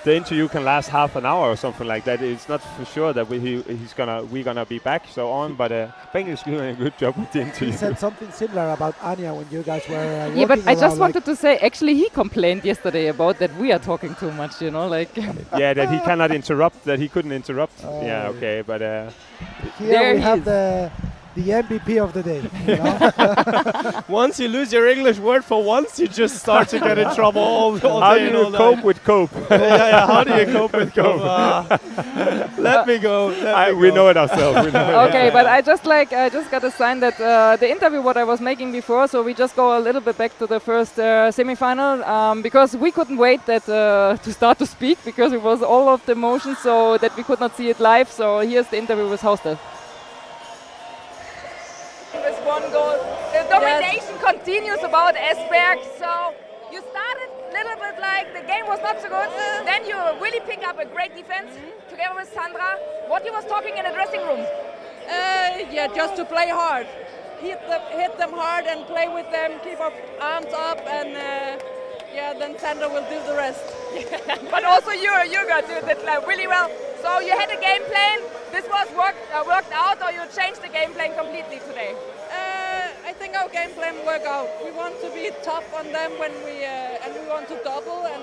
the interview can last half an hour or something like that. It's not for sure that we're gonna be back so on. But Bengt is doing a good job with the interview. He said something similar about Anja when you guys were Yeah, but walking I just around, wanted to say, actually he complained yesterday about that we are talking too much, you know, like. Yeah, that he cannot interrupt, that he couldn't interrupt. Yeah, okay, but Here There we he have is. the MVP of the day. You know? Once you lose your English word for once, you just start to get in trouble all how day do and you all cope night. with cope? Yeah, how do you cope with cope? Let me go. We know it ourselves. We know it. Okay, but I just got a sign that the interview what I was making before, so we just go a little bit back to the first semi-final because we couldn't wait that to start to speak because it was all of the emotion, so that we could not see it live. So here's the interview with Hostel. With one goal. The domination continues about Esberg. So you started a little bit like the game was not so good. Then you really pick up a great defense together with Sandra. What you was talking in the dressing room? Yeah, just to play hard. Hit them hard and play with them, keep our arms up, and then Sandra will do the rest. But also you got to do that really well. So you had a game plan. This was worked out, or you changed the game plan completely today? I think our game plan worked out. We want to be tough on them when we want to double, and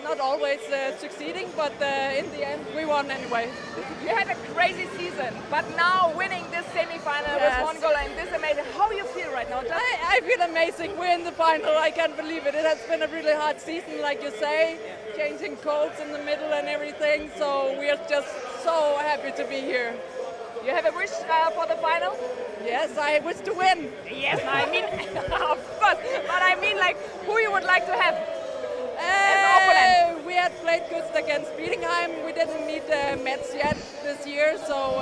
not always succeeding, but in the end we won anyway. You had a crazy season, but now winning this semi-final with 1 goal and this amazing. How you feel right now? I feel amazing. We're in the final. I can't believe it. It has been a really hard season, like you say, changing codes in the middle and everything. So we are just so happy to be here. You have a wish for the final? Yes, I wish to win. Yes, I mean, of course. But I mean, like, who you would like to have as an opponent? We had played good against Bietigheim. We didn't meet Metz yet this year, so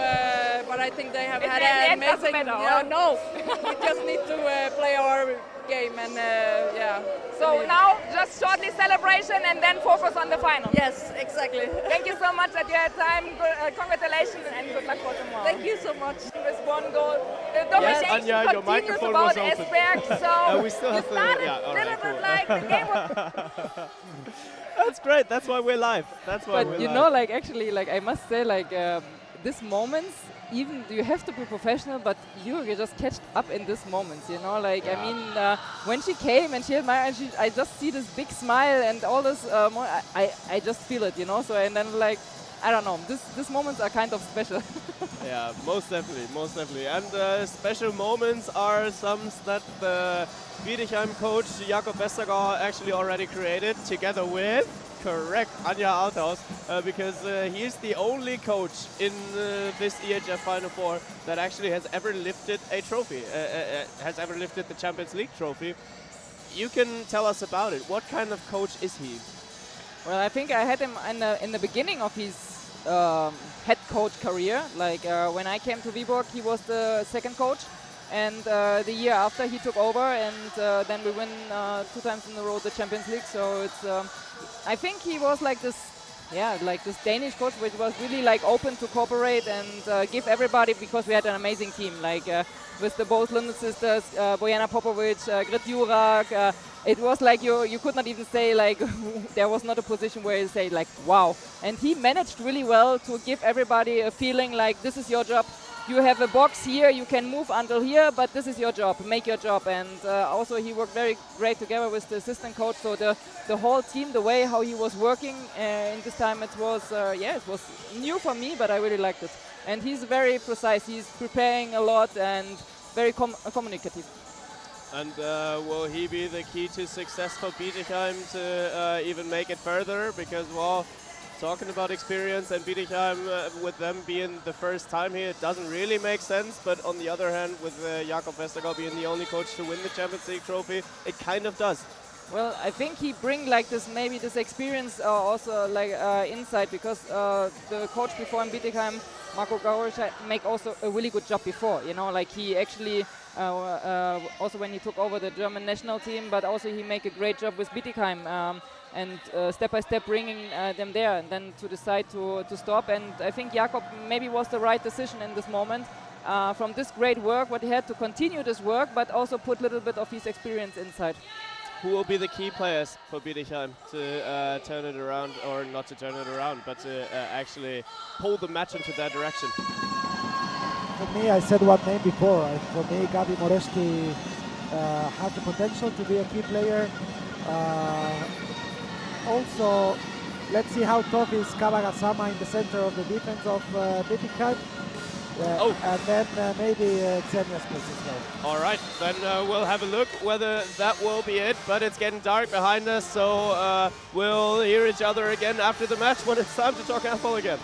but I think they have had an amazing. No, we just need to play our game and yeah. So now just shortly celebration and then focus on the final. Yes, exactly. Thank you so much that you had time. Congratulations and good luck for tomorrow. Thank you so much. With 1 goal. The domination Anja, your continues microphone about was open. Esberg, so we still you have to, started yeah, all little right, bit cool. like the game was That's great. That's why we're live. That's why But we're you live. know, like actually, like I must say, like these moments, even you have to be professional, but you just catched up in these moments. You know, like I mean, when she came and she had my, I just see this big smile and all this. I just feel it. You know. So and then like. I don't know. These moments are kind of special. Yeah, most definitely, most definitely. And special moments are some that the Bietigheim coach Jakob Westergaard actually already created together with, correct, Anja Althaus, because he's the only coach in this EHF Final Four that actually has ever lifted a trophy, has ever lifted the Champions League trophy. You can tell us about it. What kind of coach is he? Well, I think I had him in the beginning of his head coach career. Like when I came to Viborg, he was the second coach, and the year after he took over, and then we win 2 times in a row the Champions League. So it's, I think he was like this, yeah, like this Danish coach, which was really like open to cooperate and give everybody, because we had an amazing team, like with the both Lundin sisters, Bojana Popovic, Grit Jurak. It was like you could not even say like there was not a position where you say like wow. And he managed really well to give everybody a feeling like this is your job. You have a box here, you can move until here, but this is your job, make your job. And also he worked very great together with the assistant coach. So the whole team, the way how he was working in this time, it was it was new for me, but I really liked it. And he's very precise. He's preparing a lot and very communicative. And will he be the key to success for Bietigheim to even make it further? Because, well, talking about experience and Bietigheim, with them being the first time here, it doesn't really make sense. But on the other hand, with Jakob Westergaard being the only coach to win the Champions League trophy, it kind of does. Well, I think he bring like this, maybe this experience also like inside, because the coach before in Bietigheim, Marco Gaurisch, make also a really good job before. You know, like he actually also when he took over the German national team, but also he make a great job with Bietigheim and step by step bringing them there, and then to decide to stop. And I think Jakob maybe was the right decision in this moment. From this great work, what he had to continue this work, but also put a little bit of his experience inside. Who will be the key players for Bietigheim to turn it around, or not to turn it around, but to actually pull the match into that direction? For me, I said one name before. For me, Gabi Moreski has the potential to be a key player. Also, let's see how tough is Kabagasama in the center of the defense of Bietigheim. And then maybe Xenia's place as well. All right, then we'll have a look whether that will be it. But it's getting dark behind us, so we'll hear each other again after the match when it's time to talk handball again.